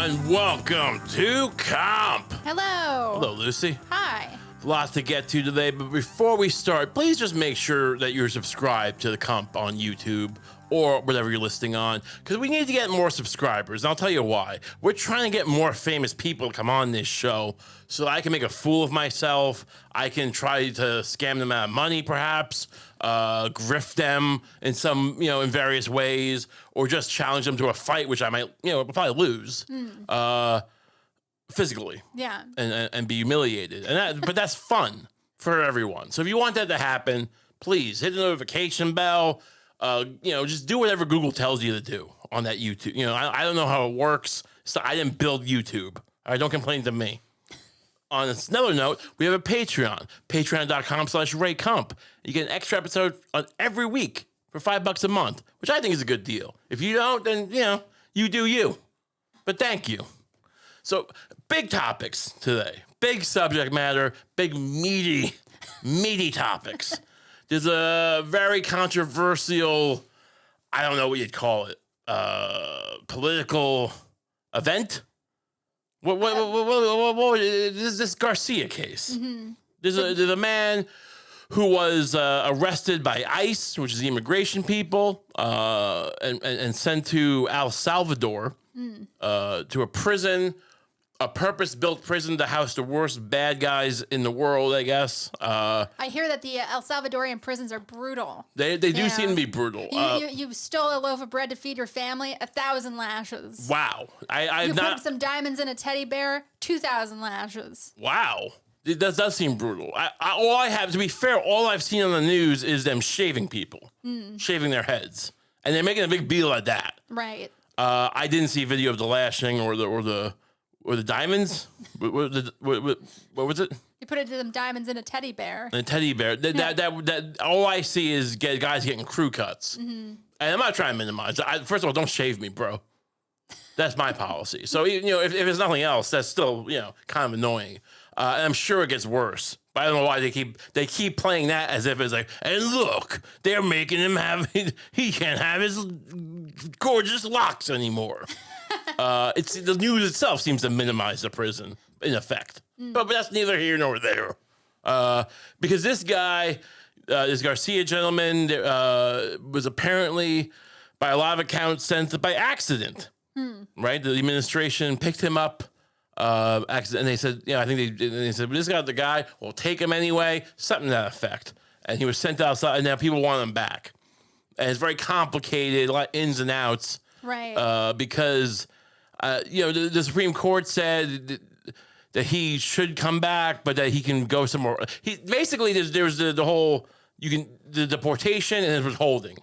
and welcome to Kump. Hello. Hello, Lucie. Hi. Lots to get to today, but before we start, please just make sure that you're subscribed to the Kump on YouTube or whatever you're listening on, because we need to get more subscribers, and I'll tell you why. We're trying to get more famous people to come on this show so I can make a fool of myself. I can try to scam them out of money, perhaps, grift them in some, in various ways, or just challenge them to a fight, which I might, probably lose. Physically, Yeah, and be humiliated, but that's fun for everyone. So if you want that to happen, please hit the notification bell. Just do whatever Google tells you to do on that YouTube. I don't know how it works, so I didn't build YouTube. All right, don't complain to me. On another note, we have a Patreon, patreon.com/RayCump. You get an extra episode on every week for $5 a month, which I think is a good deal. If you don't, then you do you. But thank you. So, big topics today. Big subject matter, big meaty topics. There's a very controversial, I don't know what you'd call it, political event. What is this Garcia case? Mm-hmm. There's a man who was arrested by ICE, which is the immigration people, and sent to El Salvador to a prison. A purpose-built prison to house the worst bad guys in the world, I guess. I hear that the El Salvadorian prisons are brutal. They do seem to be brutal. You stole a loaf of bread to feed your family, 1,000 lashes. Wow. You put some diamonds in a teddy bear, 2,000 lashes. Wow. It does seem brutal. To be fair, all I've seen on the news is them shaving people, shaving their heads. And they're making a big deal of that. Right. I didn't see video of the lashing or the diamonds. What was it? You put them diamonds in a teddy bear. A teddy bear. That all I see is guys getting crew cuts. Mm-hmm. And I'm not trying to minimize. First of all, don't shave me, bro. That's my policy. So if there's nothing else, that's still kind of annoying. And I'm sure it gets worse. But I don't know why they keep playing that as if it's like, and look, they're making him he can't have his gorgeous locks anymore. It's the news itself seems to minimize the prison in effect, but that's neither here nor there. Because this guy, this Garcia gentleman, was apparently, by a lot of accounts, sent by accident. Right, the administration picked him up, accident, and they said, I think they said, we just got the guy. We'll take him anyway. Something to that effect. And he was sent outside, and now people want him back. And it's very complicated, a lot of ins and outs. Right. Because, the Supreme Court said that he should come back, but that he can go somewhere. Basically, there's the whole, the deportation and withholding,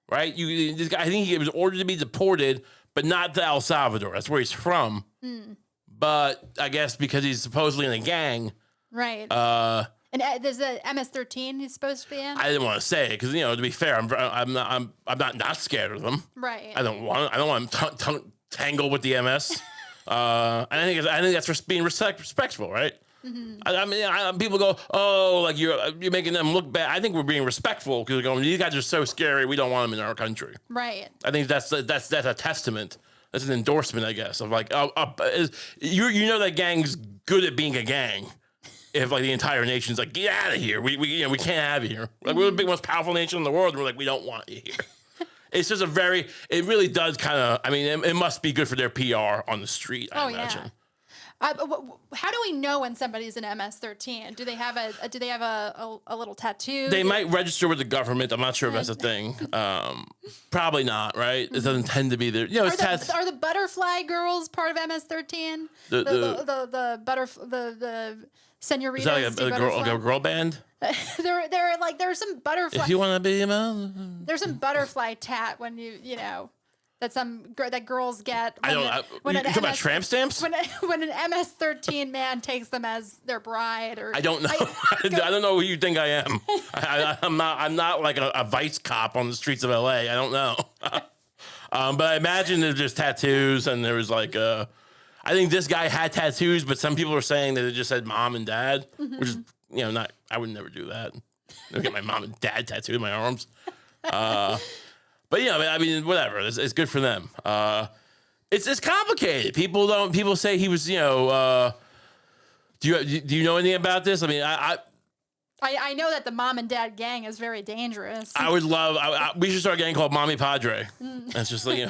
right? This guy, I think he was ordered to be deported, but not to El Salvador. That's where he's from. But I guess because he's supposedly in a gang. Right. And there's a MS-13 he's supposed to be in. I didn't want to say it because to be fair, I'm not scared of them. Right. I don't want to tangle with the MS. I think that's just being respectful, right? Mm-hmm. I mean, people go, oh, like you're making them look bad. I think we're being respectful because we're going, these guys are so scary. We don't want them in our country. Right. I think that's a testament. That's an endorsement, I guess, of like, that gang's good at being a gang. If like the entire nation's like, get out of here, we can't have you here. Like we're the big, most powerful nation in the world. And we're like, we don't want you here. It's just it really does kind of. I mean, it must be good for their PR on the street. I imagine. How do we know when somebody's an MS-13? Do they have a little tattoo? They might register with the government. I'm not sure if that's a thing. Probably not, right? It doesn't tend to be there. Are the butterfly girls part of MS-13? The senoritas. Is that like a girl band? There's some butterfly. If you want to be a man, there's some butterfly tat when that girls get. When you talk about tramp stamps? When an MS-13 man takes them as their bride, or I don't know. I don't know who you think I am. I'm not like a vice cop on the streets of LA. I don't know. But I imagine there's just tattoos, and there was like I think this guy had tattoos, but some people are saying that it just said mom and dad, which is not. I would never do that. Never get my mom and dad tattooed in my arms. But I mean, whatever. It's good for them. It's complicated. People say he was, do you know anything about this? I mean, I know that the mom and dad gang is very dangerous. I would love. We should start a gang called Mommy Padre. That's just like,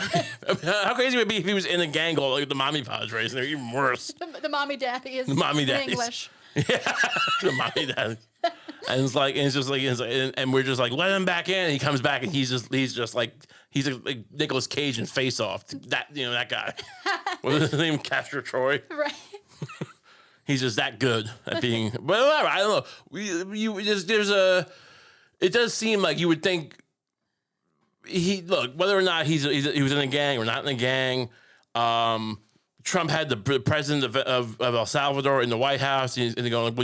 how crazy would it be if he was in a gang called like the Mommy Padres, and they're even worse. The mommy daddies. The mommy daddies. English. Yeah, the mommy daddies. And it's like, and we're just like, let him back in. And he comes back, and he's like Nicolas Cage in Face Off. That guy. What's his name? Castor Troy. Right. He's just that good at being. But whatever, I don't know. It does seem like you would think. Whether or not he was in a gang or not in a gang. Trump had the president of El Salvador in the White House, and they're going,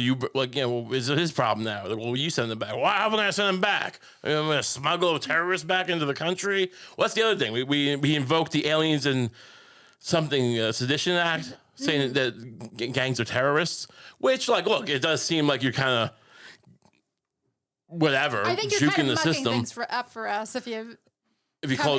is it his problem now? Like, well, you send him back. Why are we going to send him back? I'm going to smuggle terrorists back into the country? What's the other thing? We invoked the Aliens and something Sedition Act, saying that gangs are terrorists, which, it does seem like you're kind of whatever. I think you're kind of mucking things up for us if you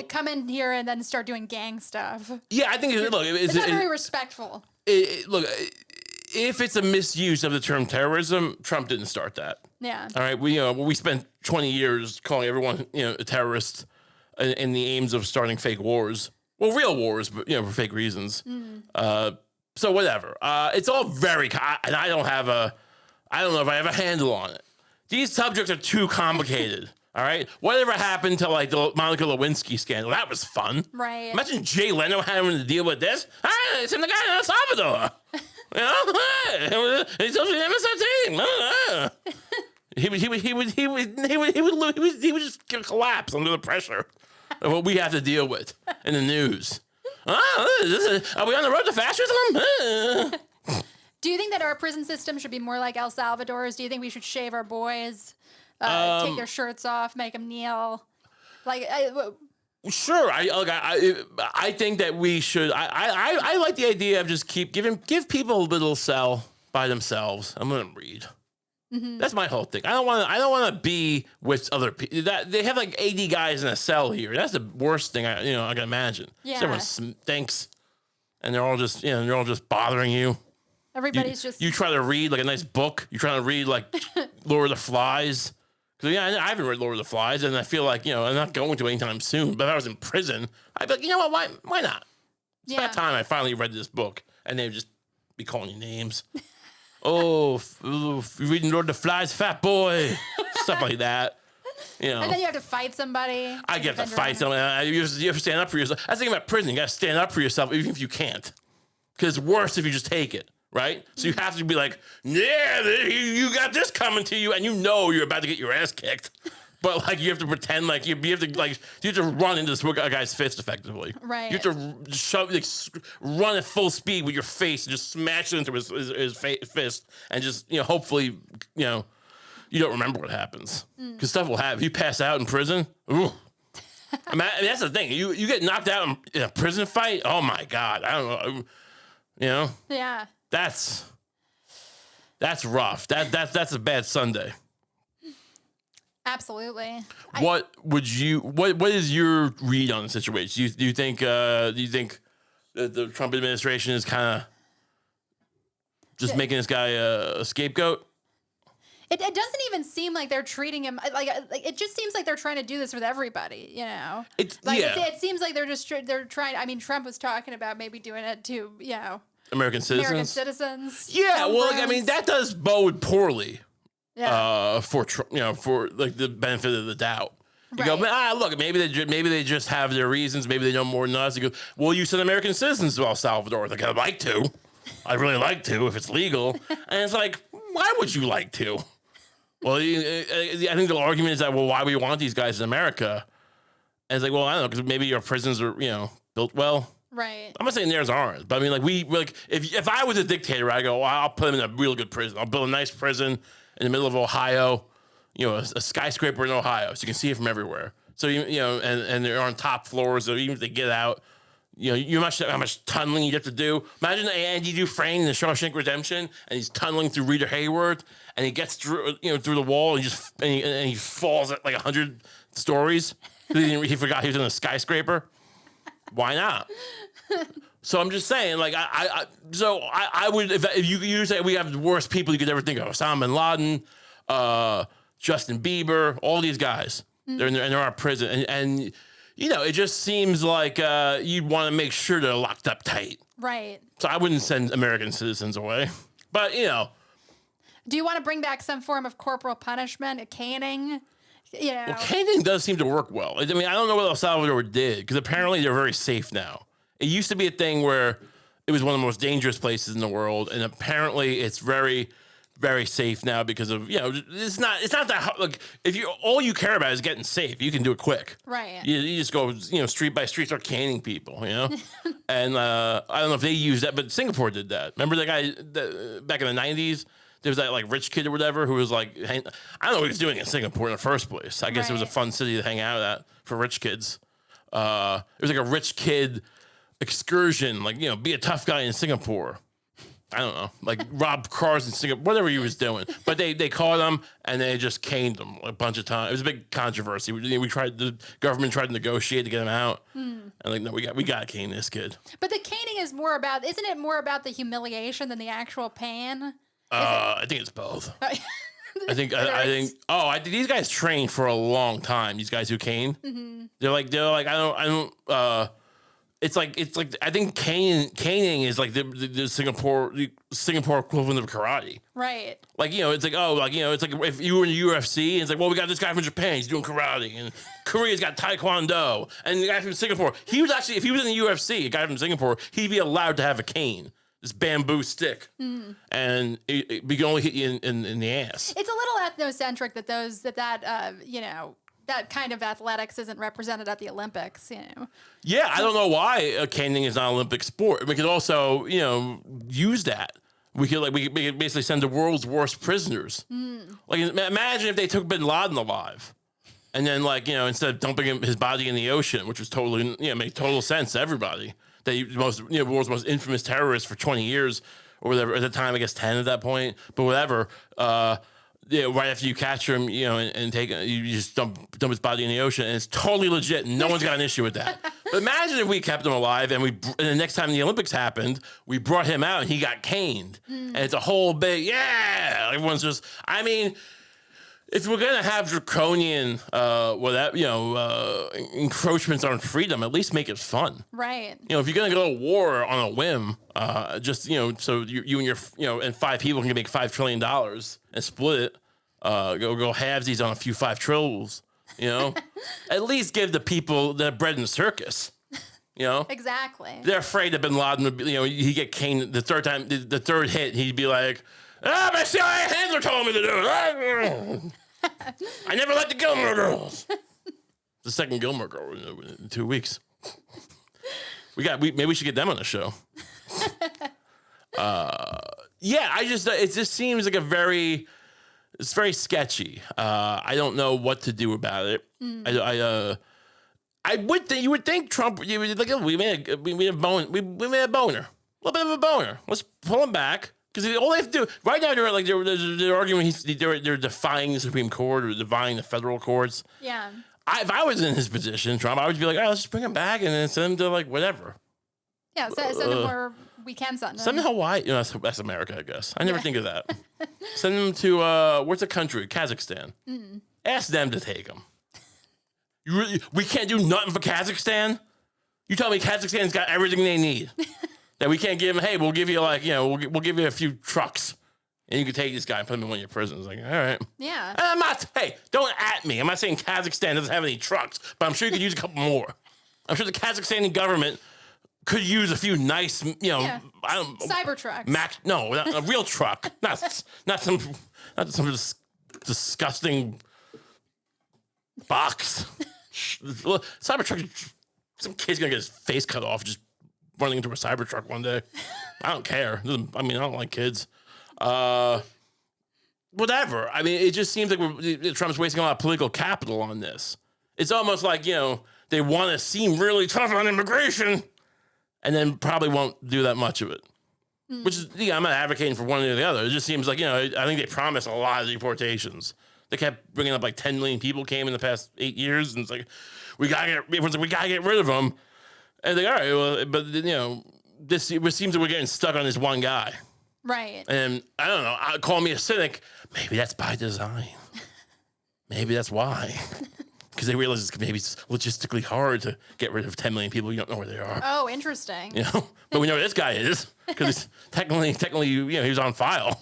come in here and then start doing gang stuff. Yeah, I think it's not very respectful. If it's a misuse of the term terrorism, Trump didn't start that. Yeah. All right. We spent 20 years calling everyone a terrorist in the aims of starting fake wars. Well, real wars, but for fake reasons. So whatever. It's all very, and I don't know if I have a handle on it. These subjects are too complicated. All right. Whatever happened to the Monica Lewinsky scandal? That was fun. Right. Imagine Jay Leno having to deal with this. It's in the guy in El Salvador. He's MS-13. He would just collapse under the pressure of what we have to deal with in the news. Are we on the road to fascism? Do you think that our prison system should be more like El Salvador's? Do you think we should shave our boys, take their shirts off, make them kneel? Sure. I think that we should. I like the idea of just give people a little cell by themselves. I'm gonna read. Mm-hmm. That's my whole thing. I don't want to be with other people. They have 80 guys in a cell here. That's the worst thing I can imagine. Yeah. Everyone stinks, and they're all just bothering you. Everybody's just. You try to read a nice book. You try to read Lord of the Flies. Because I haven't read Lord of the Flies, and I feel like I'm not going to anytime soon. But if I was in prison, I'd be like, you know what? Why not? It's about time I finally read this book, and they'd just be calling you names. You're reading Lord of the Flies, fat boy, stuff like that. And then you have to fight somebody. I get to fight somebody. You have to stand up for yourself. That's the thing about prison. You got to stand up for yourself, even if you can't. Because it's worse if you just take it. Right? So you have to be like, yeah, you got this coming to you, and you're about to get your ass kicked. But you have to pretend you have to run into this guy's fist effectively. Right. You have to run at full speed with your face and just smash it into his fist, and just hopefully you don't remember what happens, because stuff will happen. If you pass out in prison, ooh. I mean, that's the thing. You get knocked out in a prison fight. Oh my God, I don't know. Yeah. That's rough. That's a bad Sunday. Absolutely. What is your read on the situation? Do you think that the Trump administration is kind of just making this guy a scapegoat? It doesn't even seem like they're treating him it just seems like they're trying to do this with everybody, It seems like they're trying. I mean, Trump was talking about maybe doing it to, American citizens. Yeah, that does bode poorly. Yeah. For the benefit of the doubt. You go, look, maybe they just have their reasons. Maybe they know more than us. You go, well, you send American citizens to El Salvador. Like, I'd like to. I'd really like to if it's legal. And it's like, why would you like to? Well, I think the argument is that, well, why we want these guys in America? And it's like, well, I don't know, because maybe our prisons are, built well. Right. I'm not saying theirs aren't, but I mean, if I was a dictator, I go, well, I'll put him in a real good prison. I'll build a nice prison in the middle of Ohio, a skyscraper in Ohio, so you can see it from everywhere. So and they're on top floors, so even if they get out, how much tunneling you have to do. Imagine Andy Dufresne in the Shawshank Redemption, and he's tunneling through Rita Hayworth, and he gets through the wall, and he falls at 100 stories. He forgot he was in a skyscraper. Why not? So I'm just saying, like, I would, if you say we have the worst people you could ever think of, Osama bin Laden, Justin Bieber, all they're in our prison, and you know, it just seems like you'd want to make sure they're locked up tight. Right. So I wouldn't send American citizens away, but you know. Do you want to bring back some form of corporal punishment, a caning? You know, well, caning does seem to work well. I mean, I don't know what El Salvador did because apparently they're very safe now. It used to be a thing where it was one of the most dangerous places in the world, and apparently it's very, very safe now because of, you know, it's not that hard. Like, if all you care about is getting safe, you can do it quick. Right. You just go, you know, street by street, start caning people, you know. And I don't know if they used that, but Singapore did that. Remember that guy back in the 90s? There was that like rich kid or whatever who was like, I don't know what he was doing in Singapore in the first place. I guess it was a fun city to hang out at for rich kids. It was like a rich kid excursion, like, you know, be a tough guy in Singapore. I don't know, like rob cars in Singapore, whatever he was doing. But they caught him and they just caned him a bunch of times. It was a big controversy. The government tried to negotiate to get him out, and like, no, we got to cane this kid. But the caning is more about, isn't it more about the humiliation than the actual pain? I think it's both. I think these guys trained for a long time. These guys who cane, they're like I don't. It's like I think caning is like the Singapore equivalent of karate. Right. Like, you know, it's like, it's like if you were in the UFC, and it's like, well, we got this guy from Japan, he's doing karate, and Korea's got taekwondo, and the guy from Singapore, he was actually, if he was in the UFC, a guy from Singapore, he'd be allowed to have a cane. This bamboo stick, and we can only hit you in the ass. It's a little ethnocentric that kind of athletics isn't represented at the Olympics, you know. Yeah, I don't know why caning is not an Olympic sport. We could also, you know, use that. We could basically send the world's worst prisoners. Like, imagine if they took Bin Laden alive, and then, like, you know, instead of dumping his body in the ocean, which was totally, you know, make total sense to everybody. The world's most infamous terrorist for 20 years or whatever. At the time, I guess 10 at that point, but whatever. Right after you catch him, you know, and take you just dump his body in the ocean, and it's totally legit. And no one's got an issue with that. But imagine if we kept him alive, and the next time the Olympics happened, we brought him out, and he got caned, and it's a whole big everyone's just. I mean, if we're gonna have draconian, encroachments on freedom, at least make it fun. Right. You know, if you're gonna go to war on a whim, just, you know, so you and your, you know, and 5 people can make $5 trillion and split it. Go halvesies on a few 5 trills. You know, at least give the people that are bred in the circus. You know, exactly. They're afraid that Bin Laden would, you know, he'd get caned the third time, the third hit, he'd be like, my CIA handler told me to do it. I never liked the Gilmore Girls. The second Gilmore Girl in 2 weeks. Maybe we should get them on the show. It just seems like it's very sketchy. I don't know what to do about it. I would think, you would think Trump, you would, like, we made a boner, a little bit of a boner. Let's pull him back. Because all they have to do right now, they're arguing, they're defying the Supreme Court or defying the federal courts. Yeah. If I was in his position, Trump, I would be like, all right, let's just bring him back and then send him to, like, whatever. Yeah, send him where we can send him. Send him to Hawaii. You know, that's America, I guess. I never think of that. Send him to where's the country? Kazakhstan. Ask them to take him. We can't do nothing for Kazakhstan? You tell me Kazakhstan's got everything they need. That we can't give him, hey, we'll give you, like, you know, we'll give you a few trucks, and you can take this guy and put him in one of your prisons. Like, all right. Yeah. And I'm not, hey, don't at me. I'm not saying Kazakhstan doesn't have any trucks, but I'm sure you could use a couple more. I'm sure the Kazakhstani government could use a few nice, you know, cyber trucks. A real truck, not some disgusting box. Cyber truck. Some kid's gonna get his face cut off just running into a Cybertruck one day. I don't care. I mean, I don't like kids. Whatever. I mean, it just seems like Trump's wasting a lot of political capital on this. It's almost like, you know, they want to seem really tough on immigration and then probably won't do that much of it. Which is, I'm not advocating for one or the other. It just seems like, you know, I think they promised a lot of deportations. They kept bringing up like 10 million people came in the past 8 years. And it's like, everyone's like, we got to get rid of them. And they're like, all right, well, but, you know, it seems that we're getting stuck on this one guy. Right. And I don't know. Call me a cynic. Maybe that's by design. Maybe that's why. Because they realize maybe it's logistically hard to get rid of 10 million people. You don't know where they are. Oh, interesting. You know, but we know where this guy is because technically, he was on file.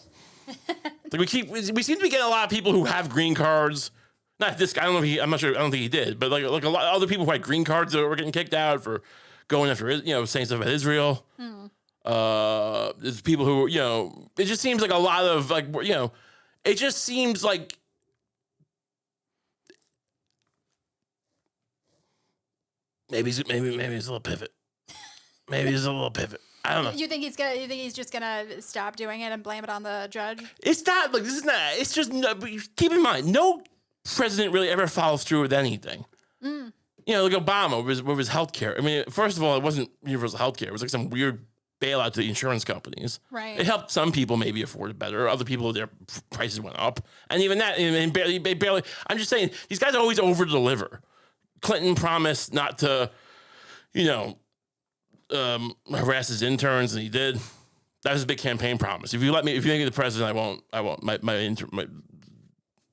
Like we seem to be getting a lot of people who have green cards. Not this guy. I don't know if I'm not sure. I don't think he did. But like a lot of other people who had green cards that were getting kicked out for going after, saying stuff about Israel. There's people who, it just seems like a lot of it just seems like maybe it's a little pivot. Maybe it's a little pivot. I don't know. You think he's just gonna stop doing it and blame it on the judge? It's not like this is not. It's just keep in mind, no president really ever follows through with anything. Like Obama with his healthcare. I mean, first of all, it wasn't universal healthcare. It was like some weird bailout to the insurance companies. Right. It helped some people maybe afford it better. Other people, their prices went up, and even that, and barely. I'm just saying, these guys always over deliver. Clinton promised not to, harass his interns, and he did. That was a big campaign promise. If you make me the president, I won't.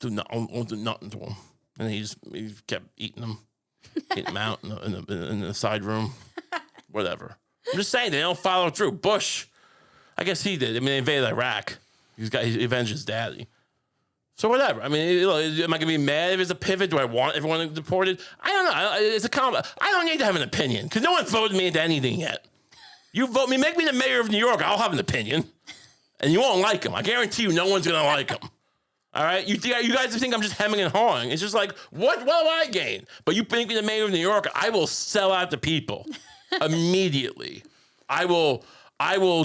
Won't do nothing to him. And he kept eating them out in the side room, whatever. I'm just saying they don't follow through. Bush, I guess he did. I mean, they invaded Iraq. He avenged his daddy. So whatever. I mean, am I gonna be mad if it's a pivot? Do I want everyone deported? I don't know. It's a I don't need to have an opinion because no one voted me into anything yet. You vote me, make me the mayor of New York. I'll have an opinion, and you won't like him. I guarantee you, no one's gonna like him. All right, you guys think I'm just hemming and hawing. It's just like, what have I gained? But you make me the mayor of New York, I will sell out the people immediately. I will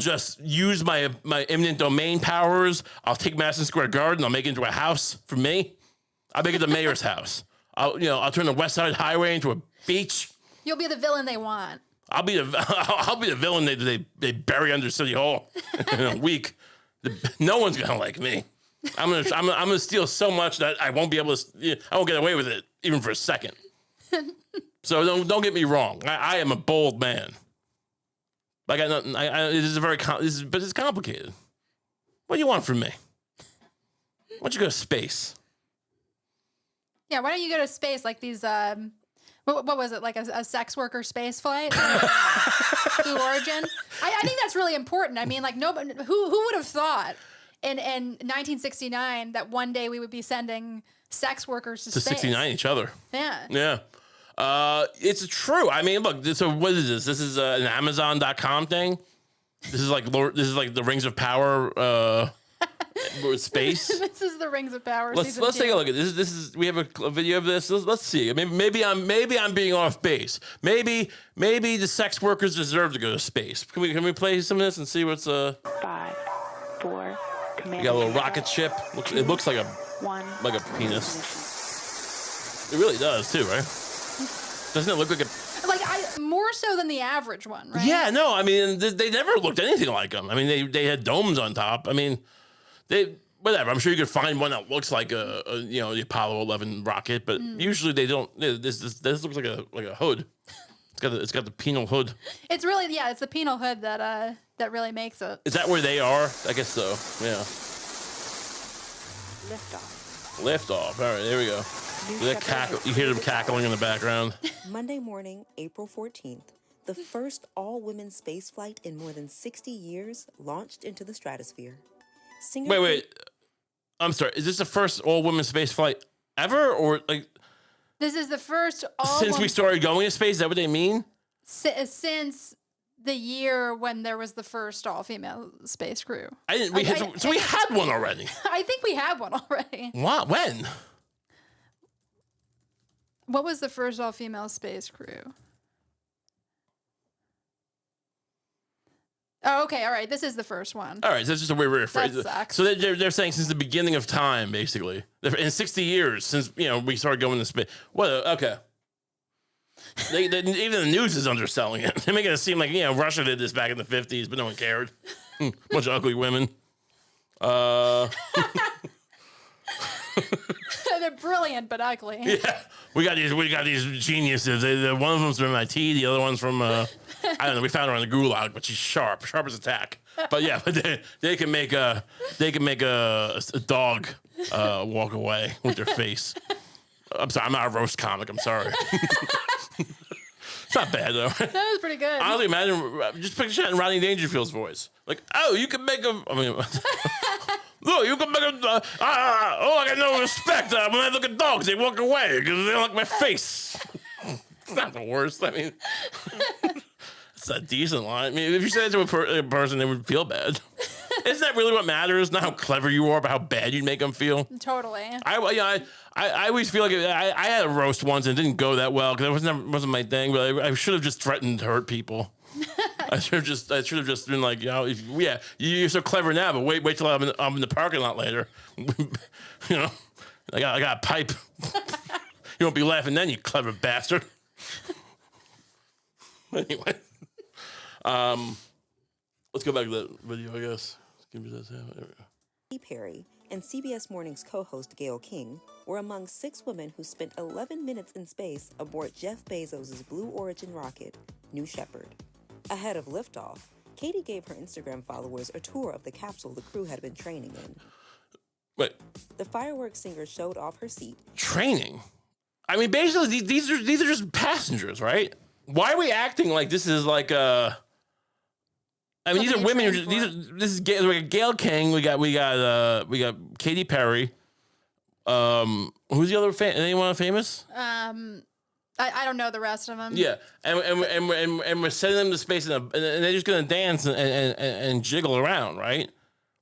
just use my eminent domain powers. I'll take Madison Square Garden. I'll make it into a house for me. I'll make it the mayor's house. I'll turn the West Side Highway into a beach. You'll be the villain they want. I'll be the villain they bury under City Hall in a week. No one's gonna like me. I'm gonna steal so much that I won't be able to. I won't get away with it even for a second. So don't get me wrong. I am a bold man. I got nothing. But it's complicated. What do you want from me? Why don't you go to space? Yeah, why don't you go to space like these? What was it, like a sex worker space flight? Blue Origin. I think that's really important. I mean, like nobody who would have thought in 1969 that one day we would be sending sex workers to space. 69 each other. Yeah. Yeah. It's true. I mean, look. So what is this? This is an Amazon.com thing. This is like the Rings of Power. Space. This is the Rings of Power. Let's take a look at this. This is we have a video of this. Let's see. Maybe I'm being off base. Maybe the sex workers deserve to go to space. Can we play some of this and see what's 5, 4. You got a little rocket ship. It looks like a penis. It really does too, right? Doesn't it look like a more so than the average one, right? Yeah, no. I mean, they never looked anything like them. I mean, they had domes on top. I mean, whatever. I'm sure you could find one that looks like the Apollo 11 rocket, but usually they don't. This looks like a hood. It's got the penal hood. It's really it's the penal hood that really makes it. Is that where they are? I guess so. Yeah. Lift off. All right, there we go. You hear them cackling in the background. Monday morning, April 14th, the first all-women space flight in more than 60 years launched into the stratosphere. Wait. I'm sorry. Is this the first all-women space flight ever, or like? This is the first since we started going to space. Is that what they mean? Since the year when there was the first all-female space crew. We had one already. I think we had one already. What? When? What was the first all-female space crew? Oh, okay. All right. This is the first one. All right. So that's just a weird phrase. That sucks. So they're saying since the beginning of time, basically, in 60 years since we started going to space. What? Okay. Even the news is underselling it. They're making it seem like Russia did this back in the 50s, but no one cared. Bunch of ugly women. They're They're brilliant, but ugly. Yeah, we got these geniuses. One of them's from MIT, the other one's from I don't know. We found her on the gulag, but she's sharp as a tack. But yeah, they can make a dog walk away with their face. I'm sorry, I'm not a roast comic. I'm sorry. It's not bad though. That was pretty good. Honestly, imagine just picture that in Rodney Dangerfield's voice. Like, oh, you can make a. I mean, look, you can make a. I got no respect when I look at dogs. They walk away because they don't like my face. It's not the worst. I mean, it's a decent line. I mean, if you said it to a person, they would feel bad. Isn't that really what matters? Not how clever you are, but how bad you'd make them feel. Totally. I always feel like I had a roast once and it didn't go that well because it wasn't my thing. But I should have just threatened to hurt people. I should have just been like, you're so clever now, but wait till I'm in the parking lot later. You know, I got a pipe. You won't be laughing then, you clever bastard. Anyway, let's go back to that video, I guess. Give me that. There we go. Katy Perry and CBS Morning's co-host Gayle King were among 6 women who spent 11 minutes in space aboard Jeff Bezos' Blue Origin rocket, New Shepard. Ahead of liftoff, Katy gave her Instagram followers a tour of the capsule the crew had been training in. Wait. The fireworks singer showed off her seat. Training? I mean, basically, these are just passengers, right? Why are we acting like this is like a... I mean, these are women. This is Gayle King. We got Katy Perry. Who's the other anyone famous? I don't know the rest of them. Yeah, and we're sending them to space and they're just gonna dance and jiggle around, right?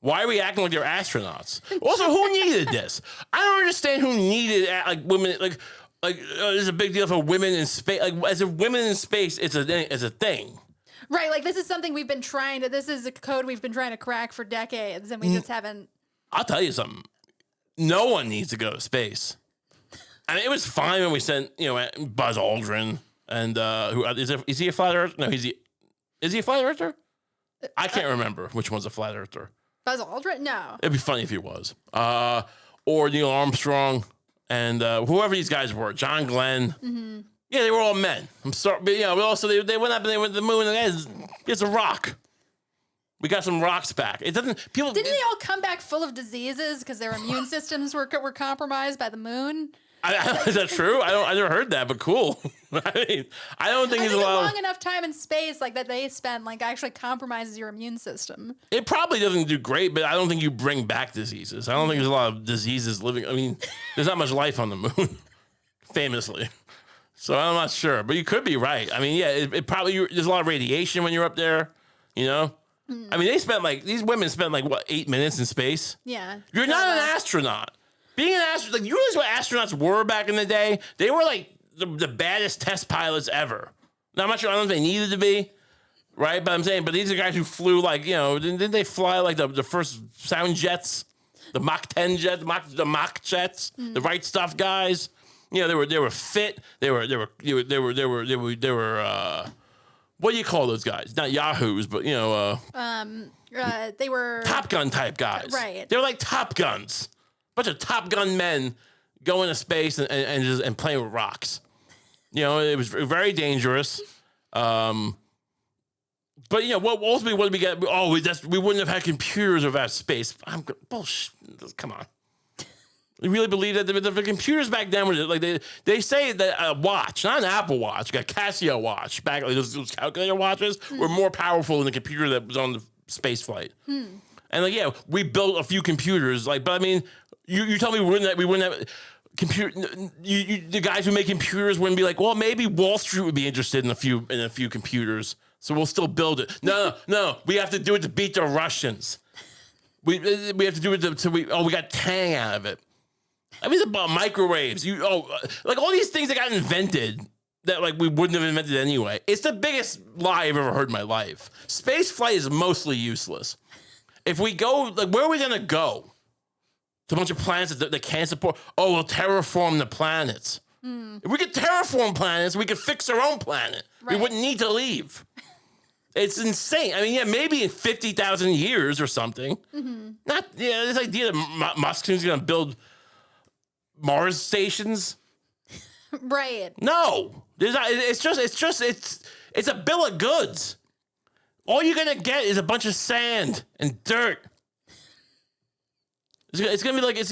Why are we acting like they're astronauts? Also, who needed this? I don't understand who needed like women like it's a big deal for women in space. Like as if women in space, it's a thing. Right, like this is something this is a code we've been trying to crack for decades, and we just haven't. I'll tell you something. No one needs to go to space. I mean, it was fine when we sent, Buzz Aldrin and who is he a flat earther? No, is he a flat earther? I can't remember which one's a flat earther. Buzz Aldrin? No. It'd be funny if he was. Or Neil Armstrong and whoever these guys were, John Glenn. Mm-hmm. Yeah, they were all men. I'm sorry, but but also they went up and they went to the moon. And it's a rock. We got some rocks back. It doesn't. Didn't they all come back full of diseases because their immune systems were compromised by the moon? Is that true? I never heard that, but cool. I mean, I don't think I there's think a lot. Long enough time in space, like that they spend, like actually compromises your immune system. It probably doesn't do great, but I don't think you bring back diseases. I don't think there's a lot of diseases living. I mean, there's not much life on the moon, famously. So I'm not sure, but you could be right. I mean, yeah, it probably there's a lot of radiation when you're up there. I mean, these women spent 8 minutes in space. Yeah, you're not an astronaut. Being an astronaut, you realize what astronauts were back in the day? They were like the baddest test pilots ever. Now, I'm not sure. I don't know if they needed to be, right? But I'm saying, but these are guys who flew didn't they fly like the first sound jets, the Mach 10 jets, the Mach jets, the Right Stuff guys. They were fit. They were what do you call those guys? Not yahoos, but they were Top Gun type guys. Right. They were like Top Guns. Bunch of Top Gun men going to space and playing with rocks. It was very dangerous. But what did we get? Oh, we wouldn't have had computers without space. Bullshit. Come on. You really believe that the computers back then were like they say that a watch, not an Apple Watch, like a Casio watch, back those calculator watches were more powerful than the computer that was on the space flight. And we built a few computers, but I mean, you tell me we wouldn't have computer. The guys who make computers wouldn't be like, well, maybe Wall Street would be interested in a few computers, so we'll still build it. No, we have to do it to beat the Russians. We have to do it we got Tang out of it. I mean, it's about microwaves. All these things that got invented that we wouldn't have invented anyway. It's the biggest lie I've ever heard in my life. Space flight is mostly useless. If we go, where are we gonna go? To a bunch of planets that can't support. Oh, we'll terraform the planets. If we could terraform planets, we could fix our own planet. Right. We wouldn't need to leave. It's insane. I mean, maybe in 50,000 years or something. Mm-hmm. This idea that Musk is gonna build Mars stations. Right. No, there's not, it's a bill of goods. All you're gonna get is a bunch of sand and dirt. It's gonna be like it's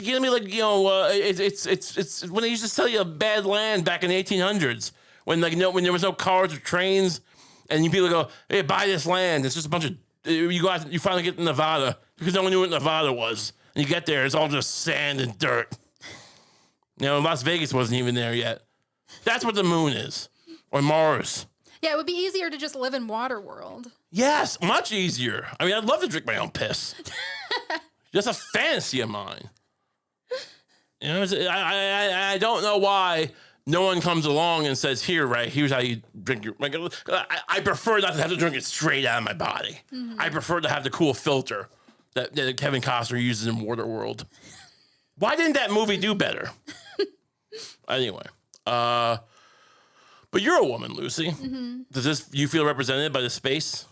when they used to sell you bad land back in the 1800s when when there was no cars or trains, and you people go, hey, buy this land. It's just a bunch of you go out, you finally get to Nevada because no one knew what Nevada was, and you get there, it's all just sand and dirt. Las Vegas wasn't even there yet. That's what the moon is, or Mars. Yeah, it would be easier to just live in Waterworld. Yes, much easier. I mean, I'd love to drink my own piss. Just a fantasy of mine. I don't know why no one comes along and says, here's how you drink your... I prefer not to have to drink it straight out of my body. Mm-hmm. I prefer to have the cool filter that Kevin Costner uses in Waterworld. Why didn't that movie do better? Anyway, but you're a woman, Lucie. Mm-hmm. Does you feel represented by the space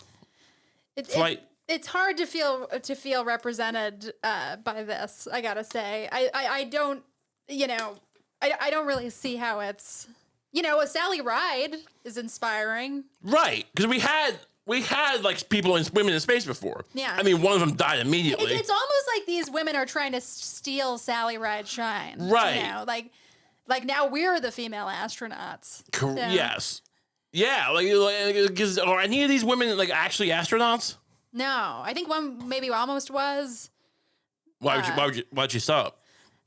flight? It's hard to feel represented by this. I gotta say, I don't, I don't really see how it's, a Sally Ride is inspiring, right? Because we had like women in space before. Yeah, I mean, one of them died immediately. It's almost like these women are trying to steal Sally Ride's shine, right? Like now we're the female astronauts. So. Yes, yeah. Because are any of these women like actually astronauts? No, I think one maybe almost was. Why'd you stop?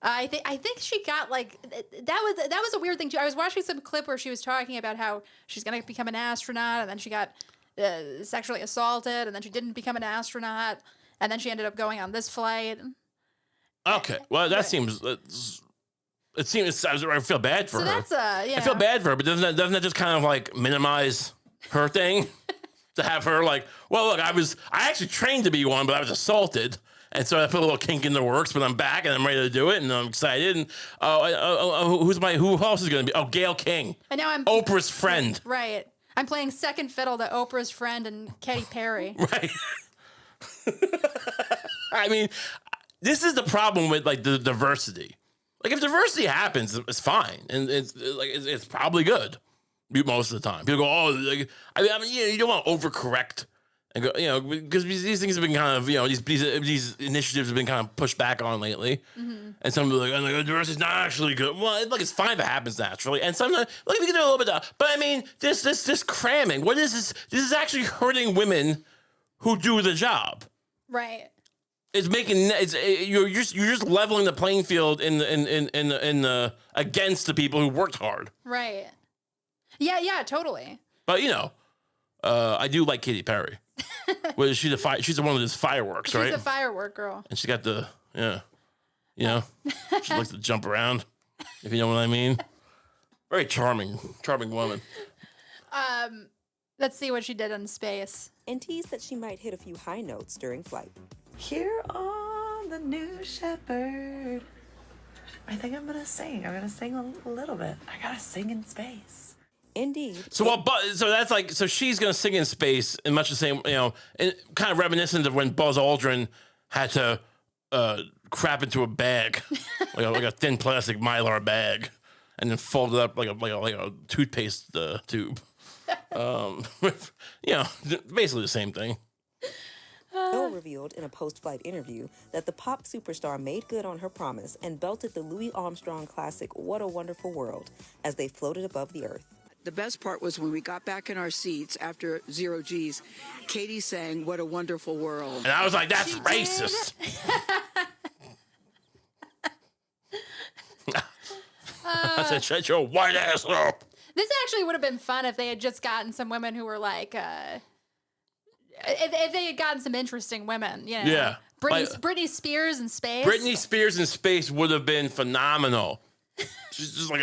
I think she got that was a weird thing too. I was watching some clip where she was talking about how she's gonna become an astronaut, and then she got sexually assaulted, and then she didn't become an astronaut, and then she ended up going on this flight. Okay, well that seems. It seems I feel bad for her. That's I feel bad for her, but doesn't that just kind of like minimize her thing? To have her like, well, look, I actually trained to be one, but I was assaulted. And so I put a little kink in the works, but I'm back and I'm ready to do it. And I'm excited. And who else is going to be? Oh, Gayle King. And now I'm Oprah's friend. Right. I'm playing second fiddle to Oprah's friend and Katy Perry. Right. I mean, this is the problem with like the diversity. Like if diversity happens, it's fine. And it's probably good. Most of the time, people go, "Oh, like, I mean, you don't want to overcorrect and go, because these things have been kind of, these initiatives have been kind of pushed back on lately." Mm-hmm. And some people are like, "Diversity is not actually good." Well, look, it's fine if it happens naturally, and sometimes we can do a little bit of. But I mean, this cramming. What is this? This is actually hurting women who do the job. Right. It's making you're just leveling the playing field in the against the people who worked hard. Right. Yeah, totally. But I do like Katy Perry. Well, she's one of those fireworks, right? She's a firework girl. And she got she likes to jump around, if you know what I mean. Very charming woman. Let's see what she did in space. And teased that she might hit a few high notes during flight. Here on the New Shepherd, I think I'm gonna sing. I'm gonna sing a little bit. I gotta sing in space. Indeed. So that's like, so she's going to sing in space in much the same, and kind of reminiscent of when Buzz Aldrin had to crap into a bag, like a thin plastic Mylar bag, and then fold it up like a toothpaste tube. Basically the same thing. Hill revealed in a post-flight interview that the pop superstar made good on her promise and belted the Louis Armstrong classic "What a Wonderful World" as they floated above the Earth. The best part was when we got back in our seats after 0 G's, Katy sang "What a Wonderful World." And I was like, that's racist. I said, shut your white ass up. This actually would have been fun if they had just gotten some women who were like, if they had gotten some interesting women, Yeah. Britney Spears in space. Britney Spears in space would have been phenomenal. She's just like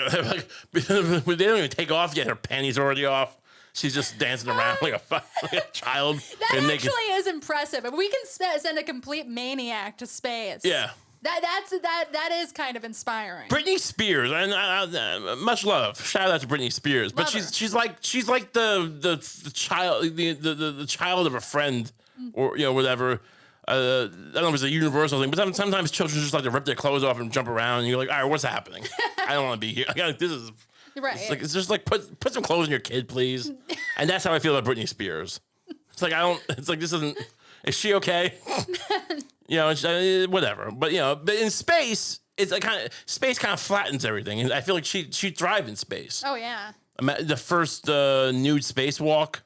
they don't even take off yet. Her panties are already off. She's just dancing around like a child. That actually is impressive. We can send a complete maniac to space. Yeah. That is kind of inspiring. Britney Spears, and much love. Shout out to Britney Spears. But she's like the child, the child of a friend, or whatever. don't know if it's a universal thing, but sometimes children just like to rip their clothes off and jump around, and you're like, all right, what's happening? I don't want to be here. This is Right. it's just like put some clothes on your kid, please. And that's how I feel about Britney Spears. It's like it's like this isn't. Is she okay? Whatever. But but in space, it's like space kind of flattens everything, and I feel like she thrived in space. Oh yeah. The first nude spacewalk.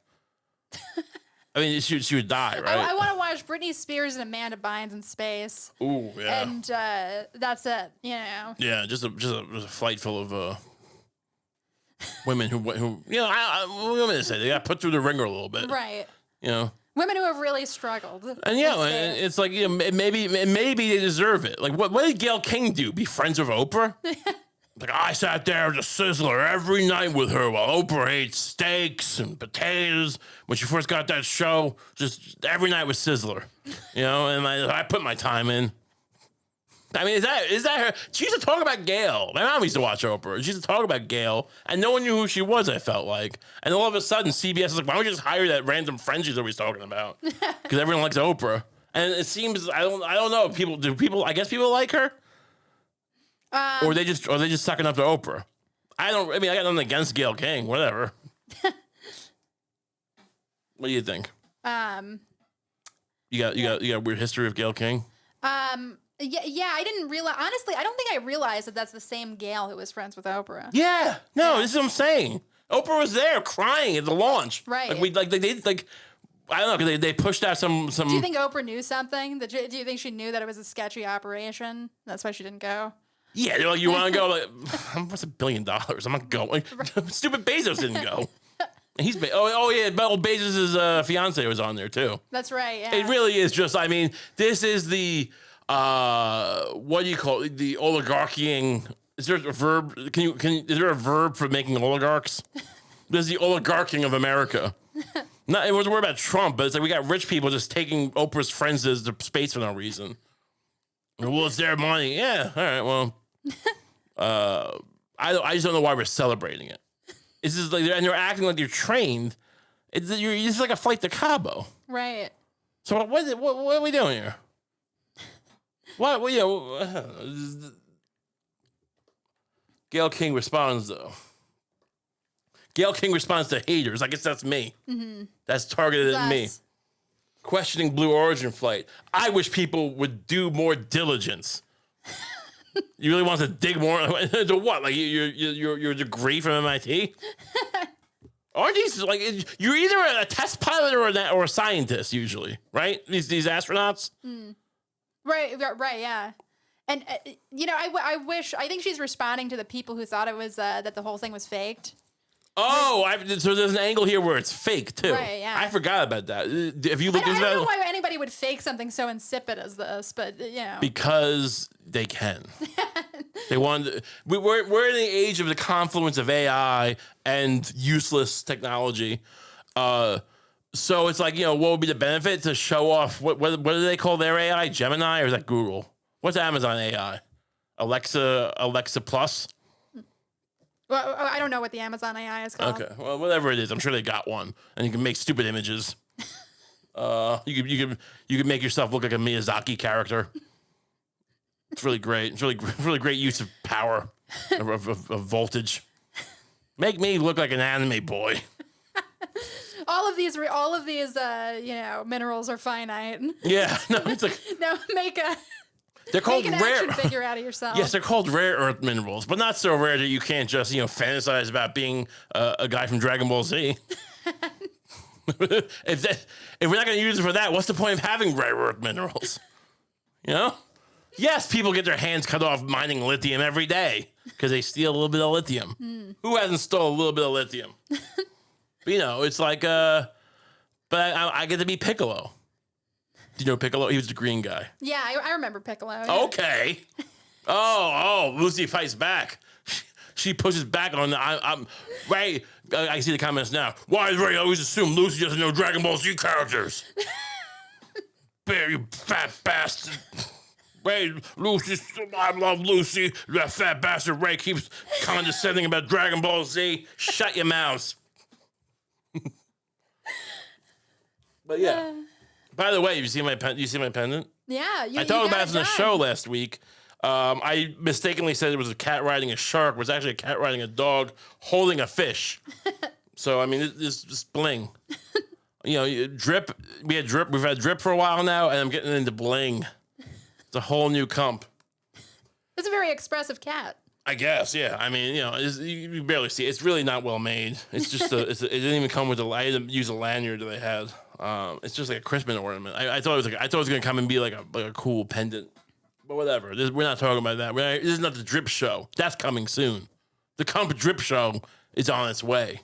I mean, she would die, right? I want to watch Britney Spears and Amanda Bynes in space. Ooh, yeah. And that's it. Yeah, just a flight full of women who what am I gonna say? They got put through the ringer a little bit, Right. Women who have really struggled. And and it's like maybe they deserve it. Like what did Gayle King do? Be friends with Oprah? Like I sat there at a Sizzler every night with her while Oprah ate steaks and potatoes when she first got that show. Just every night with Sizzler, And I put my time in. I mean, is that her? She used to talk about Gayle. My mom used to watch Oprah. She used to talk about Gayle, and no one knew who she was, I felt like. And all of a sudden, CBS is like, why don't you just hire that random friend she's always talking about? Because everyone likes Oprah. And it seems, I don't know, I guess people like her? Or they just sucking up to Oprah? I got nothing against Gayle King, whatever. What do you think? You got a weird history of Gayle King? Yeah, I didn't realize. Honestly, I don't think I realized that that's the same Gayle who was friends with Oprah. Yeah, no, this is what I'm saying. Oprah was there crying at the launch. Right. I don't know, because they pushed out some. Do you think Oprah knew something? Do you think she knew that it was a sketchy operation? That's why she didn't go. Yeah, they're like, you want to go? Like, what's $1 billion? I'm not going. Stupid Bezos didn't go. He's old Bezos' fiance was on there too. That's right. Yeah. It really is just. I mean, this is the. What do you call it? The oligarchying. Is there a verb? Is there a verb for making oligarchs? This is the oligarching of America. It wasn't worried about Trump, but it's like we got rich people just taking Oprah's friends to space for no reason. Well, it's their money. Yeah. All right. Well, I just don't know why we're celebrating it. It's just like they're acting like you're trained. It's like a flight to Cabo. Right. So what are we doing here? What? Gayle King responds, though. Gayle King responds to haters. I guess that's me. Mm-hmm. That's targeted at me. Questioning Blue Origin flight. I wish people would do more diligence. You really want to dig more into what? Like your degree from MIT? Aren't these like you're either a test pilot or a scientist usually, right? These astronauts. Mm. Right, yeah. And I think she's responding to the people who thought it was that the whole thing was faked. Oh, so there's an angle here where it's fake too. Right, yeah. I forgot about that. If you look, I don't know why anybody would fake something so insipid as this, but because they can. They want. We're in the age of the confluence of AI and useless technology. So it's like, what would be the benefit to show off? What do they call their AI? Gemini, or is that Google? What's Amazon AI? Alexa Plus. Well, I don't know what the Amazon AI is called. Okay, well, whatever it is, I'm sure they got one, and you can make stupid images. You could make yourself look like a Miyazaki character. It's really great. It's really great use of power, of voltage. Make me look like an anime boy. All of these, minerals are finite. Yeah, no, it's like they're called rare. Action figure out of yourself. Yes, they're called rare earth minerals, but not so rare that you can't just fantasize about being a guy from Dragon Ball Z. If we're not going to use it for that, what's the point of having rare earth minerals? Yes, people get their hands cut off mining lithium every day because they steal a little bit of lithium. Mm. Who hasn't stolen a little bit of lithium? But, it's like, but I get to be Piccolo. Do you know Piccolo? He was the green guy. Yeah, I remember Piccolo. Yeah. Okay. Oh, Lucie fights back. She pushes back on I'm Ray. I see the comments now. Why does Ray always assume Lucie doesn't know Dragon Ball Z characters? Bear, you fat bastard. Ray, Lucie, I love Lucie. That fat bastard Ray keeps condescending about Dragon Ball Z. Shut your mouths. But yeah. By the way, you see my pendant? Yeah, I talked about it in the show last week. I mistakenly said it was a cat riding a shark. It was actually a cat riding a dog holding a fish. So I mean, it's just bling. Drip. We've had drip for a while now, and I'm getting into bling. It's a whole new Kump. It's a very expressive cat. I guess, yeah. I mean, you barely see it. It's really not well made. It's just it didn't even come with I had to use a lanyard that they had. It's just like a Christmas ornament. I thought it was gonna come and be like a cool pendant, but whatever. We're not talking about that. This is not the drip show. That's coming soon. The Kump drip show is on its way.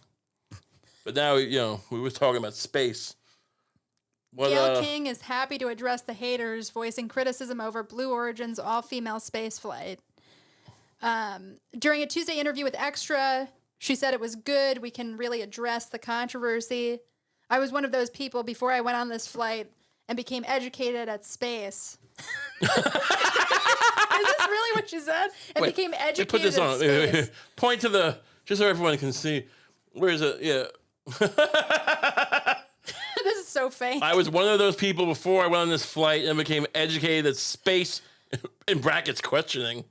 But now, we were talking about space. Gayle King is happy to address the haters voicing criticism over Blue Origin's all-female space flight. During a Tuesday interview with Extra, she said it was good. We can really address the controversy. I was one of those people before I went on this flight and became educated at space. Is this really what she said? And became educated put this on. at space. Point to just so everyone can see. Where is it? Yeah. This is so fake. I was one of those people before I went on this flight and became educated at space, in brackets questioning.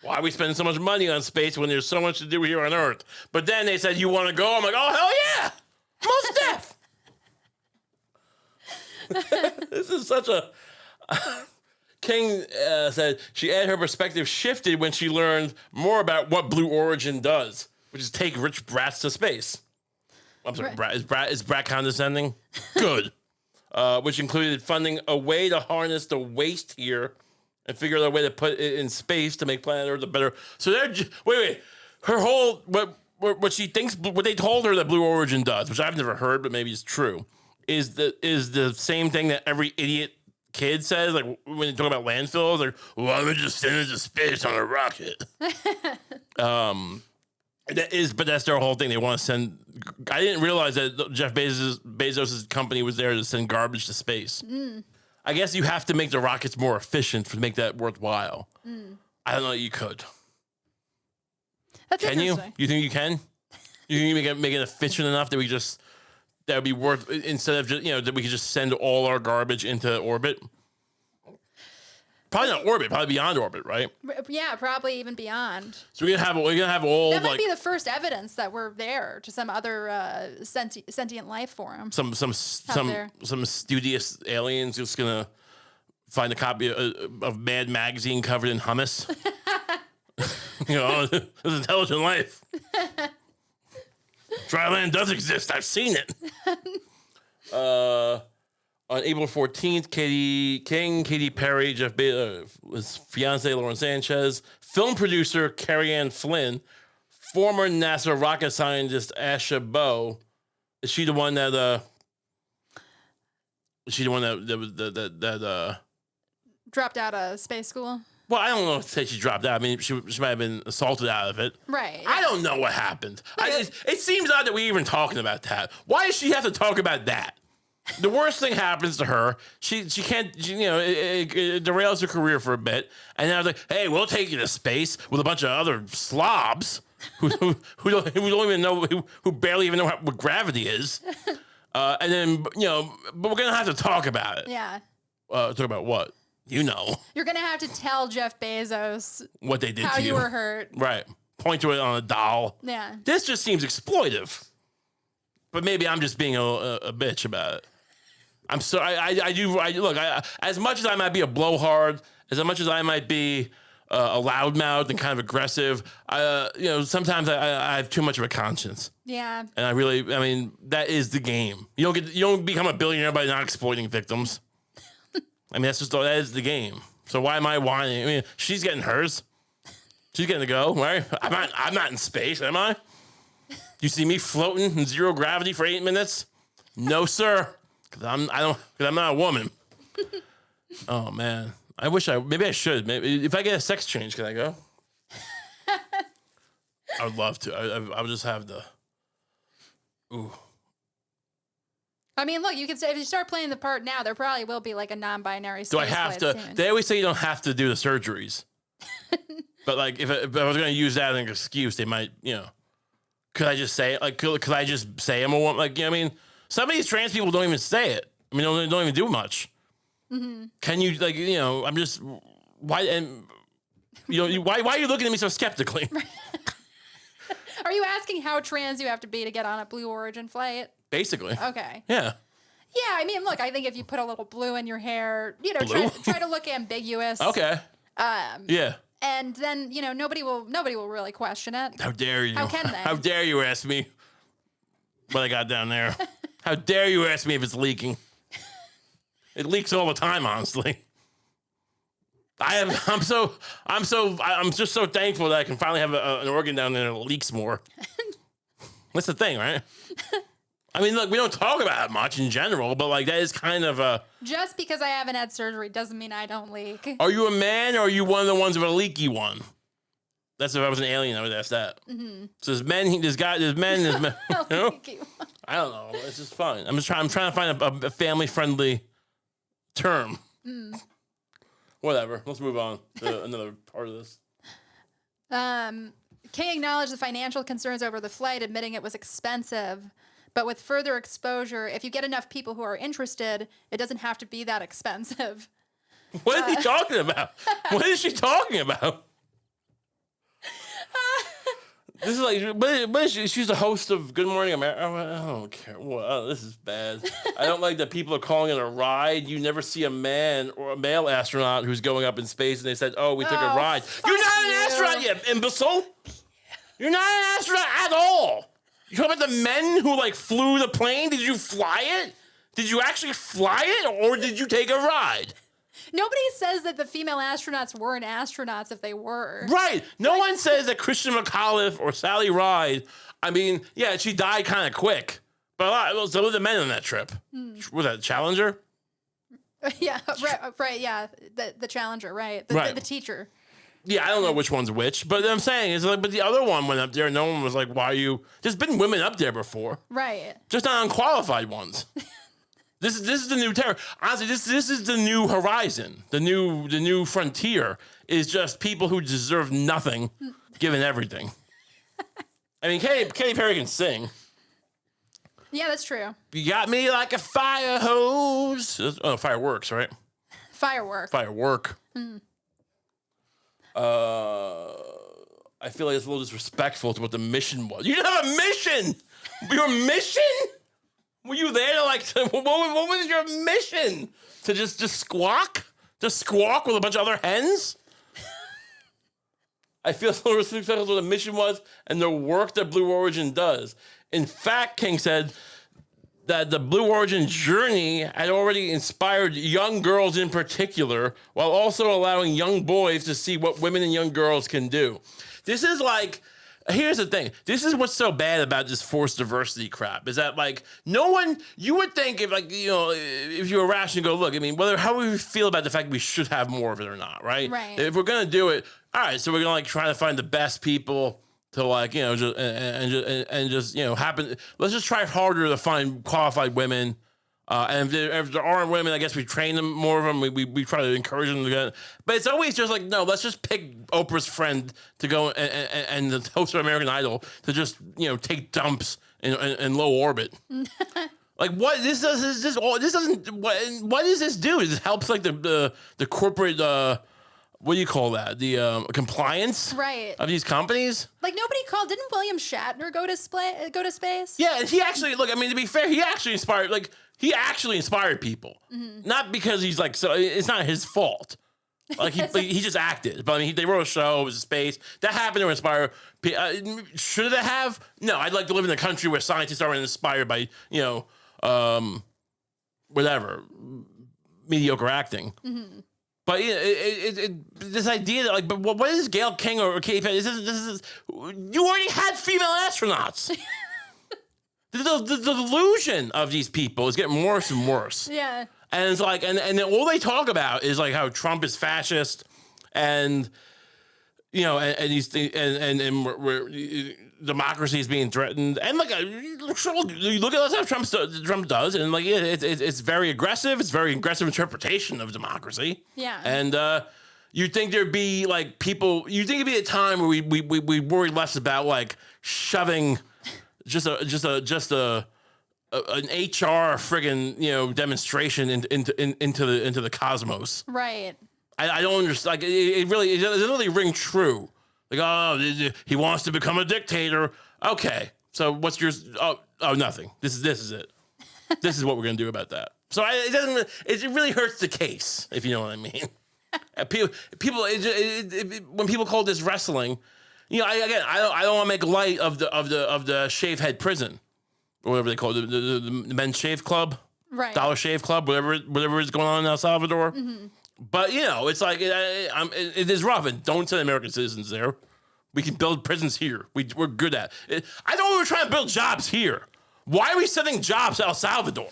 Why are we spending so much money on space when there's so much to do here on Earth? But then they said, you want to go? I'm like, oh, hell yeah. Most deaf. This is such a... King said she had her perspective shifted when she learned more about what Blue Origin does, which is take rich brats to space. I'm sorry, is brat condescending? Good. Which included funding a way to harness the waste here and figure out a way to put it in space to make planet Earth a better. So wait. Her whole what she thinks, what they told her that Blue Origin does, which I've never heard, but maybe it's true, is the same thing that every idiot kid says, like when they talk about landfills, like, well, I'm gonna just send it to space on a rocket. But that's their whole thing. They want to send. I didn't realize that Jeff Bezos' company was there to send garbage to space. I guess you have to make the rockets more efficient to make that worthwhile. I don't know that you could. That's can you? interesting. You think you can? You think you make it efficient enough that that would be worth, instead of just, that we could just send all our garbage into orbit? Probably not orbit, probably beyond orbit, right? Yeah, probably even beyond. So we're gonna have all that might be the first evidence that we're there to some other sentient life form. Some studious aliens just gonna find a copy of Mad Magazine covered in hummus. There's intelligent life. Dryland does exist. I've seen it. On April 14th, Katy Perry, Jeff Bezos' fiance Lauren Sanchez, film producer Carrie Ann Flynn, former NASA rocket scientist Asha Bowe. Is she the one that? Is she the one that dropped out of space school? Well, I don't know if to say she dropped out. I mean, she might have been assaulted out of it. Right. I don't know what happened. It seems odd that we're even talking about that. Why does she have to talk about that? The worst thing happens to her. She can't, it derails her career for a bit. And now it's like, hey, we'll take you to space with a bunch of other slobs who don't even know, who barely even know what gravity is. And then, but we're going to have to talk about it. Yeah. Talk about what? You're going to have to tell Jeff Bezos what they did how to you. You were hurt. Right. Point to it on a doll. Yeah. This just seems exploitive. But maybe I'm just being a bitch about it. I'm sorry. Look, as much as I might be a blowhard, as much as I might be a loudmouth and kind of aggressive, sometimes I have too much of a conscience. Yeah. And that is the game. You don't become a billionaire by not exploiting victims. I mean, that is the game. So why am I whining? I mean, she's getting hers. She's getting to go, right? I'm not in space, am I? You see me floating in zero gravity for 8 minutes? No, sir. Because I'm not a woman. Oh man, maybe I should. Maybe if I get a sex change, can I go? I would love to. I would just have the. Ooh. I mean, look, you could say if you start playing the part now, there probably will be like a non-binary. Do I have to? Soon. They always say you don't have to do the surgeries. But like, if I was going to use that as an excuse, they might, Could I just say it? Like, could I just say I'm a woman? Like, I mean, some of these trans people don't even say it. I mean, don't even do much. Can you like I'm just why and why are you looking at me so skeptically? Are you asking how trans you have to be to get on a Blue Origin flight? Basically. Okay. Yeah. Yeah, I mean, look, I think if you put a little blue in your hair, try to look ambiguous. Okay. Yeah. And then nobody will really question it. How dare you? How can they? How dare you ask me what I got down there? How dare you ask me if it's leaking? It leaks all the time, honestly. I'm just so thankful that I can finally have an organ down there that leaks more. That's the thing, right? I mean, look, we don't talk about it much in general, but like that is kind of a. Just because I haven't had surgery doesn't mean I don't leak. Are you a man or are you one of the ones with a leaky one? That's if I was an alien, I would ask that. So there's men, there's men. Leaky one. I don't know. It's just fun. I'm trying to find a family friendly term. Whatever. Let's move on to another part of this. King acknowledged the financial concerns over the flight, admitting it was expensive. But with further exposure, if you get enough people who are interested, it doesn't have to be that expensive. What is he talking about? What is she talking about? This is like, what is she? She's the host of Good Morning America. I don't care. Well, this is bad. I don't like that people are calling it a ride. You never see a man or a male astronaut who's going up in space and they said, oh, we took a ride. You're not an astronaut, you imbecile. You're not an astronaut at all. You talking about the men who like flew the plane? Did you fly it? Did you actually fly it or did you take a ride? Nobody says that the female astronauts weren't astronauts if they were. Right. No one says that Christian McAuliffe or Sally Ride. I mean, yeah, she died kind of quick. But so were the men on that trip. Was that Challenger? Yeah, right. Yeah, the Challenger, right? Right. The teacher. Yeah, I don't know which one's which, but I'm saying is like, but the other one went up there. And no one was like, "Why are you?" There's been women up there before, right? Just not unqualified ones. This is the new terror. Honestly, this is the new horizon. The new frontier is just people who deserve nothing, given everything. I mean, Katy Perry can sing. Yeah, that's true. You got me like a fire hose. Oh, fireworks, right? Firework. I feel like it's a little disrespectful to what the mission was. You didn't have a mission. Your mission? Were you there to like? What was your mission? To just squawk? Just squawk with a bunch of other hens? I feel so disrespectful to what the mission was and the work that Blue Origin does. In fact, King said that the Blue Origin journey had already inspired young girls in particular, while also allowing young boys to see what women and young girls can do. This is like, here's the thing. This is what's so bad about this forced diversity crap, is that like no one, you would think if like, if you were rational, go, look, I mean, how we feel about the fact we should have more of it or not, right? Right. If we're going to do it, all right, so we're going to like try to find the best people to like, just happen. Let's just try harder to find qualified women. And if there aren't women, I guess we train them more of them. We try to encourage them to get. But it's always just like, no, let's just pick Oprah's friend to go and the host of American Idol to just take dumps in low orbit. Like what this doesn't. What does this do? It helps like the corporate. What do you call that? The compliance, right, of these companies. Like nobody called. Didn't William Shatner go to space? Yeah, and he actually look. I mean, to be fair, he actually inspired people. Mm-hmm. Not because he's like so. It's not his fault. Like he just acted. But I mean, they wrote a show. It was space that happened to inspire. Should it have? No, I'd like to live in a country where scientists are inspired by whatever mediocre acting. Mm-hmm. But this idea that like, but what is Gayle King or Katy Perry? This is you already had female astronauts. the delusion of these people is getting worse and worse. Yeah, and it's like, and all they talk about is like how Trump is fascist, and democracy is being threatened, and like you look at how Trump does, and like it's very aggressive. It's very aggressive interpretation of democracy. Yeah, and you'd think there'd be like people. You'd think it'd be a time where we worry less about like shoving just a an HR friggin' demonstration into the cosmos. Right. I don't understand. Like it doesn't really ring true. Like, oh, he wants to become a dictator. Okay, so what's yours? Oh, nothing. This is it. This is what we're gonna do about that. So it doesn't. It really hurts the case, if you know what I mean. People, when people call this wrestling, I don't want to make light of the shave head prison, or whatever they call it, the men's shave club, right? Dollar Shave Club, whatever is going on in El Salvador. Mm-hmm. But it's like it is rough, and don't send American citizens there. We can build prisons here. We're good at it. I thought we were trying to build jobs here. Why are we sending jobs to El Salvador?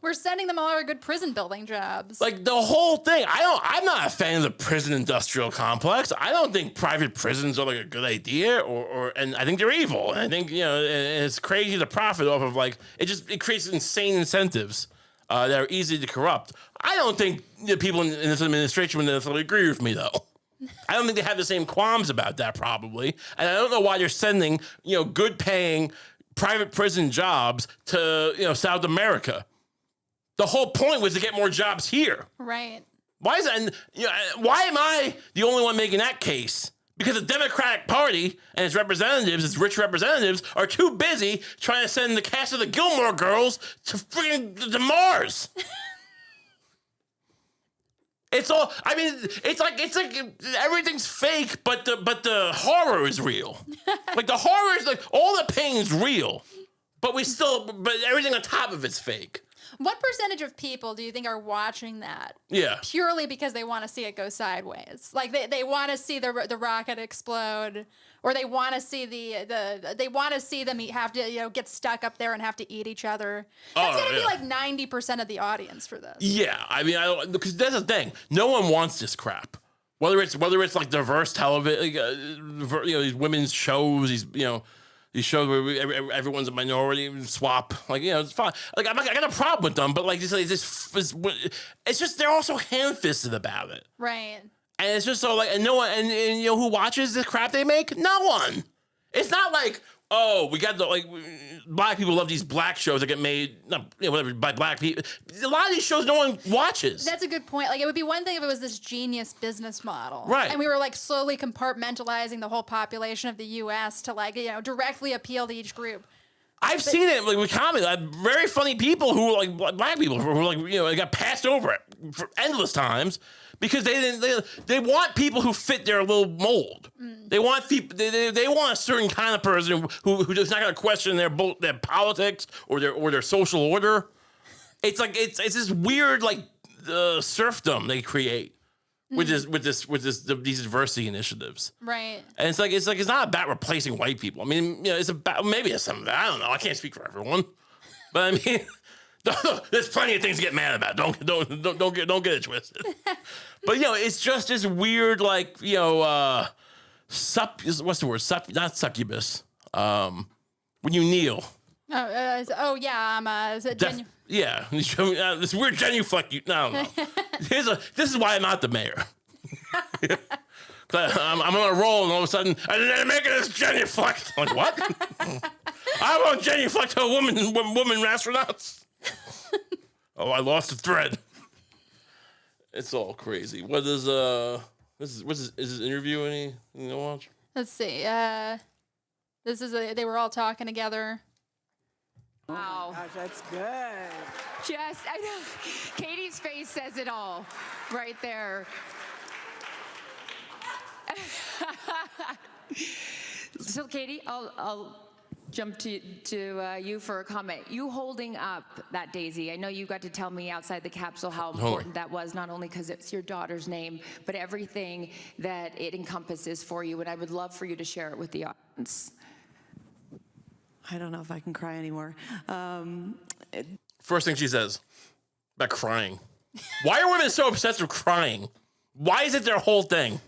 We're sending them all our good prison building jobs. Like the whole thing. I'm not a fan of the prison industrial complex. I don't think private prisons are like a good idea, and I think they're evil. And I think and it's crazy to profit off of it creates insane incentives that are easy to corrupt. I don't think the people in this administration would necessarily agree with me though. I don't think they have the same qualms about that probably, and I don't know why they're sending good paying private prison jobs to South America. The whole point was to get more jobs here. Right. Why is that? And, why am I the only one making that case? Because the Democratic Party and its representatives, its rich representatives, are too busy trying to send the cast of the Gilmore Girls to freaking Mars. It's all. I mean, it's like everything's fake, but the horror is real. Like the horror is all the pain's real, but everything on top of it's fake. What percentage of people do you think are watching that? Yeah. Purely because they want to see it go sideways. Like they want to see the rocket explode, or they want to see they want to see them have to get stuck up there and have to eat each other. That's gonna be like 90% of the audience for this. Yeah, I mean, because that's the thing. No one wants this crap. Whether it's like diverse television, these women's shows, these shows where everyone's a minority swap, it's fine. Like I got a problem with them, but it's just they're also ham-fisted about it, right? And it's just so and no one, and who watches this crap they make? No one. It's not like we got black people love these black shows that get made whatever by black people. A lot of these shows no one watches. That's a good point. Like it would be one thing if it was this genius business model, right? And we were slowly compartmentalizing the whole population of the U.S. to directly appeal to each group. I've seen it with comedy. Very funny people who are black people who got passed over for endless times because they want people who fit their little mold. Mm. They want people. They want a certain kind of person who's not going to question their politics or their social order. It's this weird serfdom they create. With these diversity initiatives, right? And it's not about replacing white people. I mean, it's about maybe it's something. I don't know. I can't speak for everyone, but I mean, there's plenty of things to get mad about. Don't get it twisted. But it's just this weird what's the word? Not succubus. When you kneel. Yeah, this weird genuflect. I don't know. This is why I'm not the mayor. I'm on a roll, and all of a sudden, and then making this genuflect. Like what? I won't genuflect to woman astronauts. Oh, I lost the thread. It's all crazy. What is is this interview anything to watch? Let's see. This is they were all talking together. Wow. Oh my gosh, that's good. I know. Katy's face says it all right there. So, Katy, I'll jump to you for a comment. You holding up that daisy. I know you got to tell me outside the capsule how important that was, not only because it's your daughter's name, but everything that it encompasses for you. And I would love for you to share it with the audience. I don't know if I can cry anymore. First thing she says about crying. Why are women so obsessed with crying? Why is it their whole thing?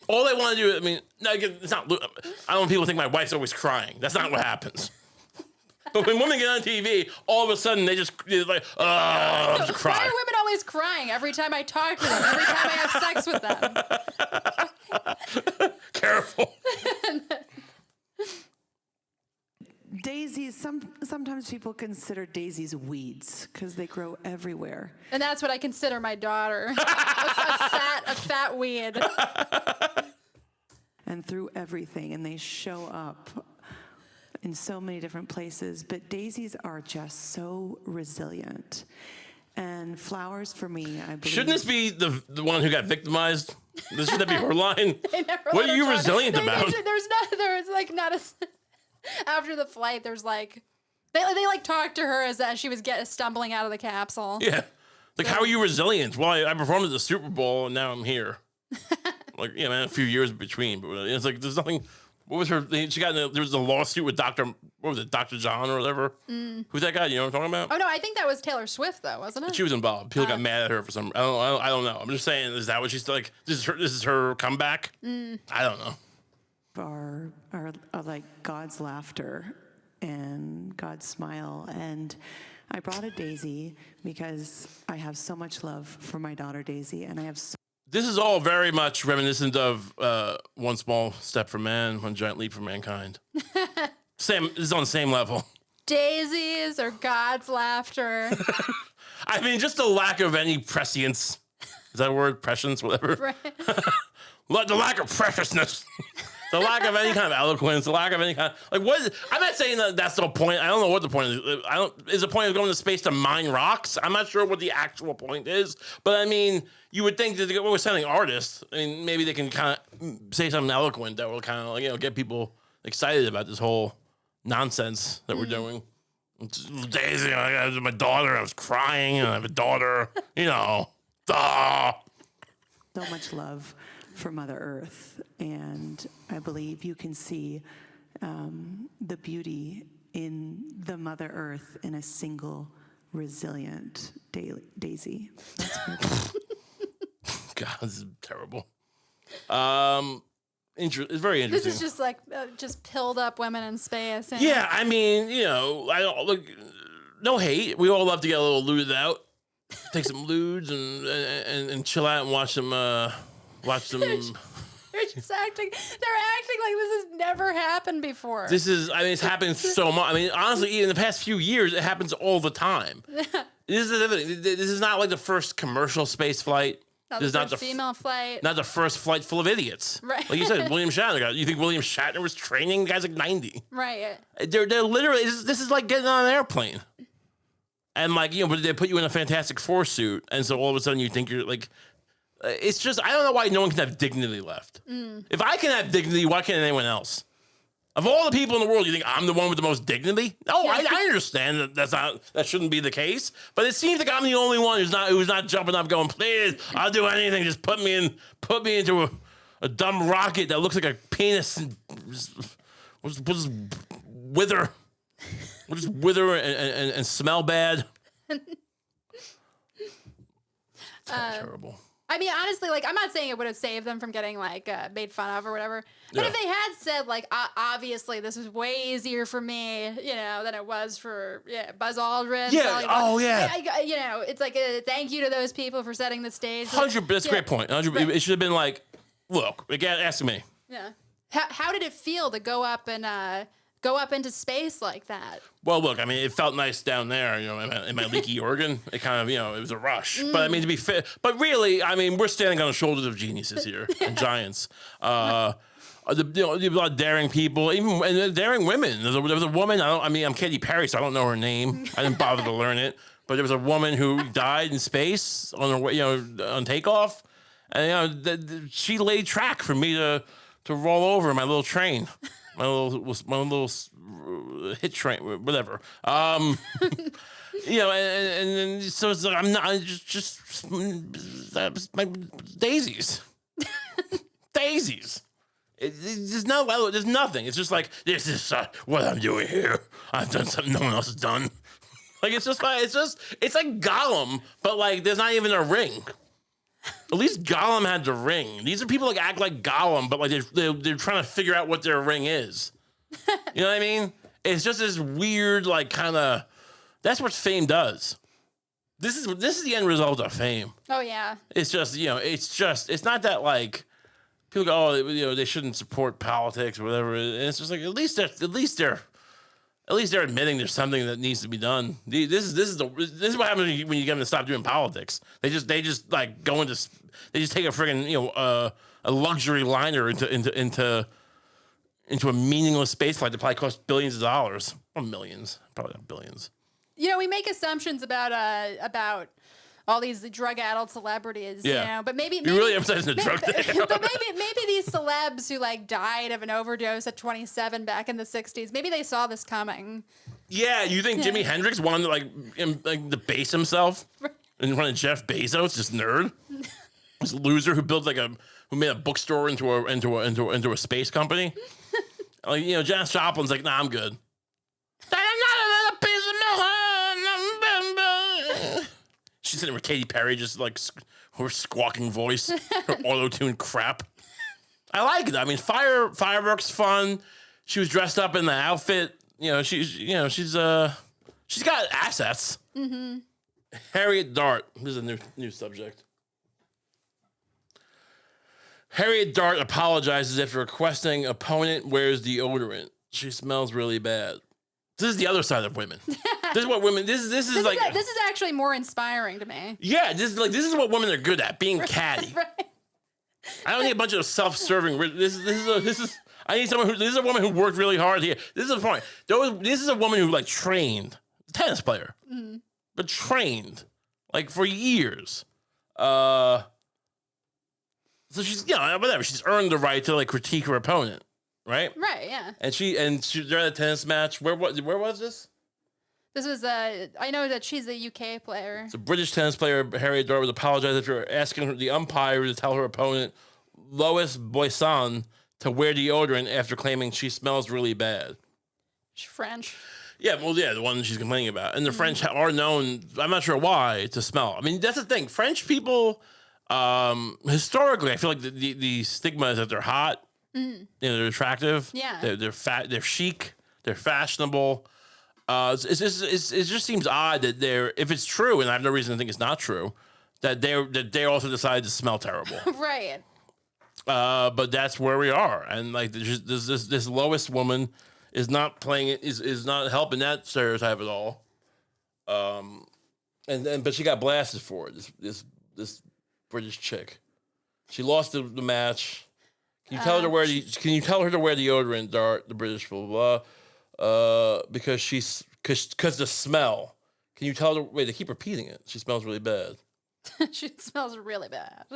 All they want to do, I mean, no, it's not. I don't want people to think my wife's always crying. That's not what happens. But when women get on TV, all of a sudden they're cry. Why are women always crying every time I talk to them? Every time I have sex with them? daisies, sometimes people consider daisies weeds because they grow everywhere. And that's what I consider my daughter. a fat weed. And through everything, and they show up in so many different places. But daisies are just so resilient. And flowers, for me, I believe... Shouldn't this be the one who got victimized? This should that be her line? What are you resilient about? There's like not a... After the flight, there's like... They like talked to her as she was stumbling out of the capsule. Yeah. Like, how are you resilient? Well, I performed at the Super Bowl, and now I'm here. Like, yeah, man, a few years between. But it's like, there's nothing... What was her... She got there was a lawsuit with Dr. John or whatever? Who's that guy? You know what I'm talking about? Oh, no, I think that was Taylor Swift, though, wasn't it? She was involved. People got mad at her for some... I don't know. I'm just saying, is that what she's like? This is her comeback? I don't know. Are like God's laughter and God's smile. And I brought a daisy because I have so much love for my daughter Daisy, and I have This is all very much reminiscent of One Small Step for Man, One Giant Leap for Mankind. This is on the same level. Daisies or God's laughter. I mean, just the lack of any prescience. Is that a word? Prescience, whatever. Right. The lack of preciousness. The lack of any kind of eloquence, the lack of any kind of, like, what? I'm not saying that that's the point. I don't know what the point is. Is the point of going to space to mine rocks? I'm not sure what the actual point is. But I mean, you would think that we're sending artists. I mean, maybe they can kind of say something eloquent that will kind of, get people excited about this whole nonsense that we're doing. Daisy, I got my daughter. I was crying, and I have a daughter. so much love for Mother Earth, and I believe you can see the beauty in the Mother Earth in a single resilient daisy. That's God, this is terrible. It's very interesting. This is just like just pilled up women in space. Yeah, I mean, I don't look. No hate. We all love to get a little lewd out, take some lewds and chill out and watch some. They're just acting. They're acting like this has never happened before. It's happened so much. I mean, honestly, in the past few years, it happens all the time. This is not like the first commercial space flight. Not the first female flight. Not the first flight full of idiots. Right. Like you said, William Shatner. You think William Shatner was training? The guy's like 90. Right. They're literally, this is like getting on an airplane. And but they put you in a Fantastic Four suit. And so all of a sudden you think you're like, it's just, I don't know why no one can have dignity left. If I can have dignity, why can't anyone else? Of all the people in the world, you think I'm the one with the most dignity? No, I understand that shouldn't be the case. But it seems like I'm the only one who's not jumping up going, please, I'll do anything. Just put me into a dumb rocket that looks like a penis and just wither. We'll just wither and smell bad. Terrible. I mean, honestly, I'm not saying it would have saved them from getting made fun of or whatever. But if they had said obviously this is way easier for me, than it was for Buzz Aldrin. Yeah. It's like a thank you to those people for setting the stage. 100. That's a great point. 100. Right. It should have been like, look, again, ask me. Yeah. How did it feel to go up into space like that? Well, look, I mean, it felt nice down there, in my leaky organ. It kind of, it was a rush. But I mean, to be fair, but really, I mean, we're standing on the shoulders of geniuses here and giants. A lot of daring people, and daring women. There was a woman. I'm Katy Perry, so I don't know her name. I didn't bother to learn it. But there was a woman who died in space on her way, on takeoff, and she laid track for me to roll over in my little train. My little hit train, whatever. And so it's like, I'm not just my daisies. Daisies. There's nothing. It's just like, this is what I'm doing here. I've done something no one else has done. It's like Gollum, but there's not even a ring. At least Gollum had the ring. These are people act like Gollum, but they're trying to figure out what their ring is. You know what I mean? It's just this weird kind of. That's what fame does. This is the end result of fame. Oh yeah. It's just it's not that people go, they shouldn't support politics or whatever. And it's just at least at least they're admitting there's something that needs to be done. This is what happens when you get them to stop doing politics. They just like go into, they just take a friggin' a luxury liner into a meaningless space flight that probably costs billions of dollars or millions, probably not billions. We make assumptions about all these drug-addled celebrities, but maybe you're really emphasizing the drug thing. But maybe these celebs who like died of an overdose at 27 back in the 60s, maybe they saw this coming. Yeah, you think Jimi Hendrix wanted to debase himself in front of Jeff Bezos, this nerd, this loser who who made a bookstore into a space company? Janis Joplin's like, nah, I'm good. She's sitting with Katy Perry, just like her squawking voice, her auto-tuned crap. I like it. I mean, fireworks fun. She was dressed up in the outfit. She's got assets. Mm-hmm. Harriet Dart. This is a new subject. Harriet Dart apologizes after requesting opponent wears deodorant. She smells really bad. This is the other side of women. This is what women. This is actually more inspiring to me. Yeah, this is what women are good at, being catty. Right. I don't need a bunch of self-serving. This is a woman who worked really hard here. This is the point. This is a woman who trained, tennis player, but trained for years. So she's whatever. She's earned the right to critique her opponent, right? Right. Yeah. And they're at a tennis match. Where was this? This was I know that she's a UK player. It's a British tennis player. Harriet Dart was apologizing for asking the umpire to tell her opponent, Lois Boisson, to wear deodorant after claiming she smells really bad. She's French. Yeah, the one she's complaining about. And the French are known, I'm not sure why, to smell. I mean, that's the thing. French people, historically, I feel like the stigma is that they're hot, they're attractive, they're fat, they're chic, they're fashionable. It just seems odd that if it's true, and I have no reason to think it's not true, that they also decided to smell terrible. Right. But that's where we are, and this lowest woman is not playing it, is not helping that stereotype at all. But she got blasted for it. This British chick, she lost the match. Can you tell her to wear deodorant, Dart? The British blah blah blah. Because the smell. Can you tell her? Wait, they keep repeating it. She smells really bad. She smells really bad.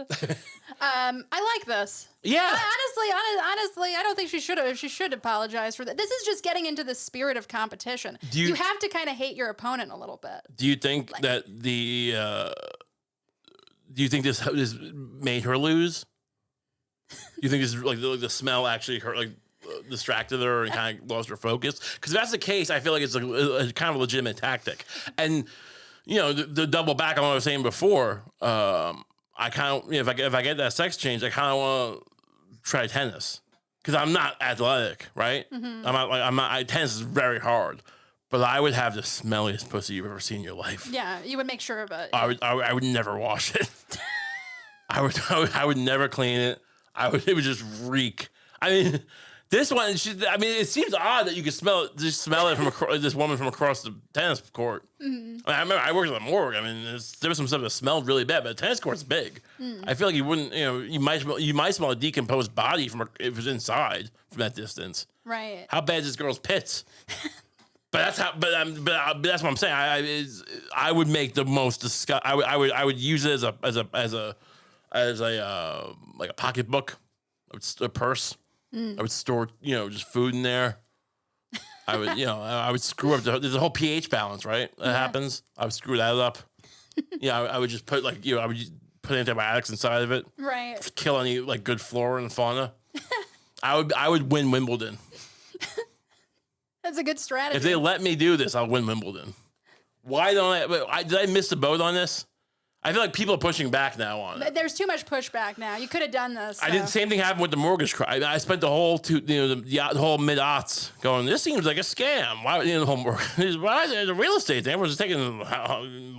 I like this. Yeah. Honestly, I don't think she should apologize for that. This is just getting into the spirit of competition. You have to kind of hate your opponent a little bit. Do you think that do you think this made her lose? You think this is the smell actually hurt, distracted her and kind of lost her focus? Because if that's the case, I feel like it's a kind of a legitimate tactic. And the double back on what I was saying before, I kind of if I get that sex change, I kind of want to try tennis because I'm not athletic, right? Mm-hmm. I'm not. Tennis is very hard, but I would have the smelliest pussy you've ever seen in your life. Yeah, you would make sure of it. I would never wash it. I would never clean it. It would just reek. I mean, this one, it seems odd that you could smell it from this woman from across the tennis court. Mm-hmm. I remember I worked at the morgue. I mean, there was some stuff that smelled really bad, but the tennis court's big. I feel like you wouldn't, you might smell a decomposed body if it was inside from that distance. Right. How bad is this girl's pits? But that's what I'm saying. I would make the most disgust. I would use it as a pocketbook, a purse. I would store, just food in there. I would screw up there's a whole pH balance, right? That happens. I would screw that up. I would just put I would put antibiotics inside of it. Right. Kill any good flora and fauna. I would win Wimbledon. That's a good strategy. If they let me do this, I'll win Wimbledon. Why don't did I miss the boat on this? I feel like people are pushing back now on it. There's too much pushback now. You could have done this. I did the same thing happened with the mortgage crisis. I spent the whole the whole mid-aughts going, this seems like a scam. Why the whole mortgage? Why the real estate? Everyone's just taking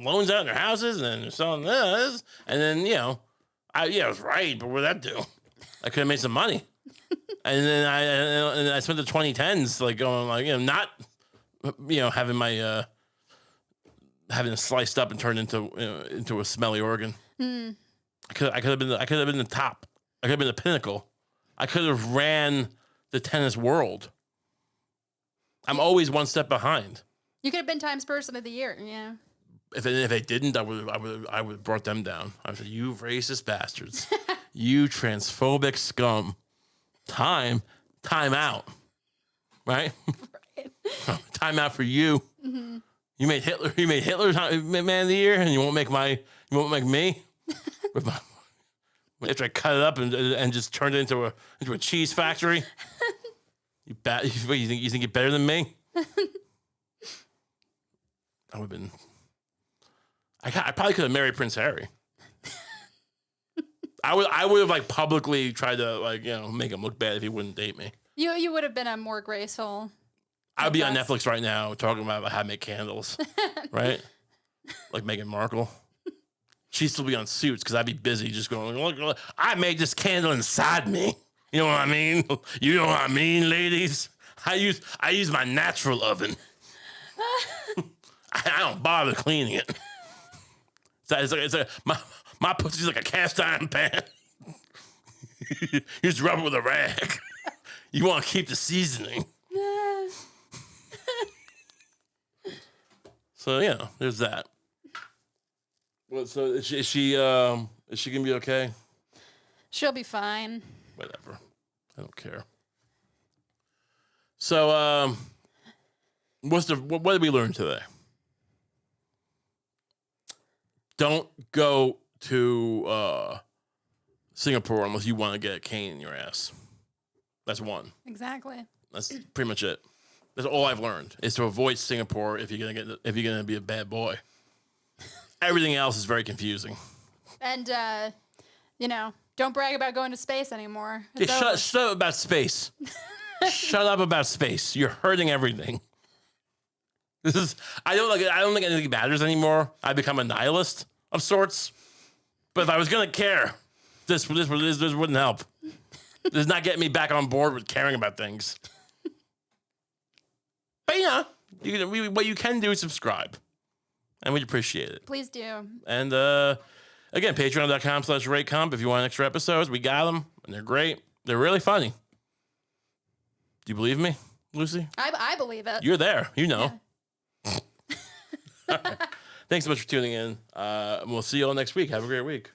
loans out in their houses and they're selling this. And then I was right, but what did that do? I could have made some money. And then I spent the 2010s going not having my having it sliced up and turned into a smelly organ. I could have been the top. I could have been the pinnacle. I could have ran the tennis world. I'm always one step behind. You could have been Times Person of the Year. Yeah. If they didn't, I would have brought them down. I would say, you racist bastards, you transphobic scum. Time out, right? Time out for you. Mm-hmm. You made Hitler man of the year, and you won't make me. After I cut it up and just turned it into a cheese factory. You think you're better than me? I would have been. I probably could have married Prince Harry. I would have like publicly tried to make him look bad if he wouldn't date me. You would have been a more graceful. I'd be on Netflix right now talking about how to make candles, right? Like Meghan Markle. She'd still be on Suits because I'd be busy just going, look, I made this candle inside me. You know what I mean? You know what I mean, ladies? I use my natural oven. I don't bother cleaning it. My pussy's like a cast iron pan. You just rub it with a rag. You want to keep the seasoning. So there's that. Well, so is she gonna be okay? She'll be fine. Whatever. I don't care. So what did we learn today? Don't go to Singapore unless you want to get a cane in your ass. That's one. Exactly. That's pretty much it. That's all I've learned is to avoid Singapore if you're gonna be a bad boy. Everything else is very confusing. And don't brag about going to space anymore. Shut up about space. Shut up about space. You're hurting everything. I don't think anything matters anymore. I become a nihilist of sorts. But if I was gonna care, this wouldn't help. This is not getting me back on board with caring about things. But what you can do is subscribe, and we'd appreciate it. Please do. And again, patreon.com/rateComp. If you want extra episodes, we got them, and they're great. They're really funny. Do you believe me, Lucie? I believe it. You're there. You know. Yeah. Thanks so much for tuning in. We'll see you all next week. Have a great week.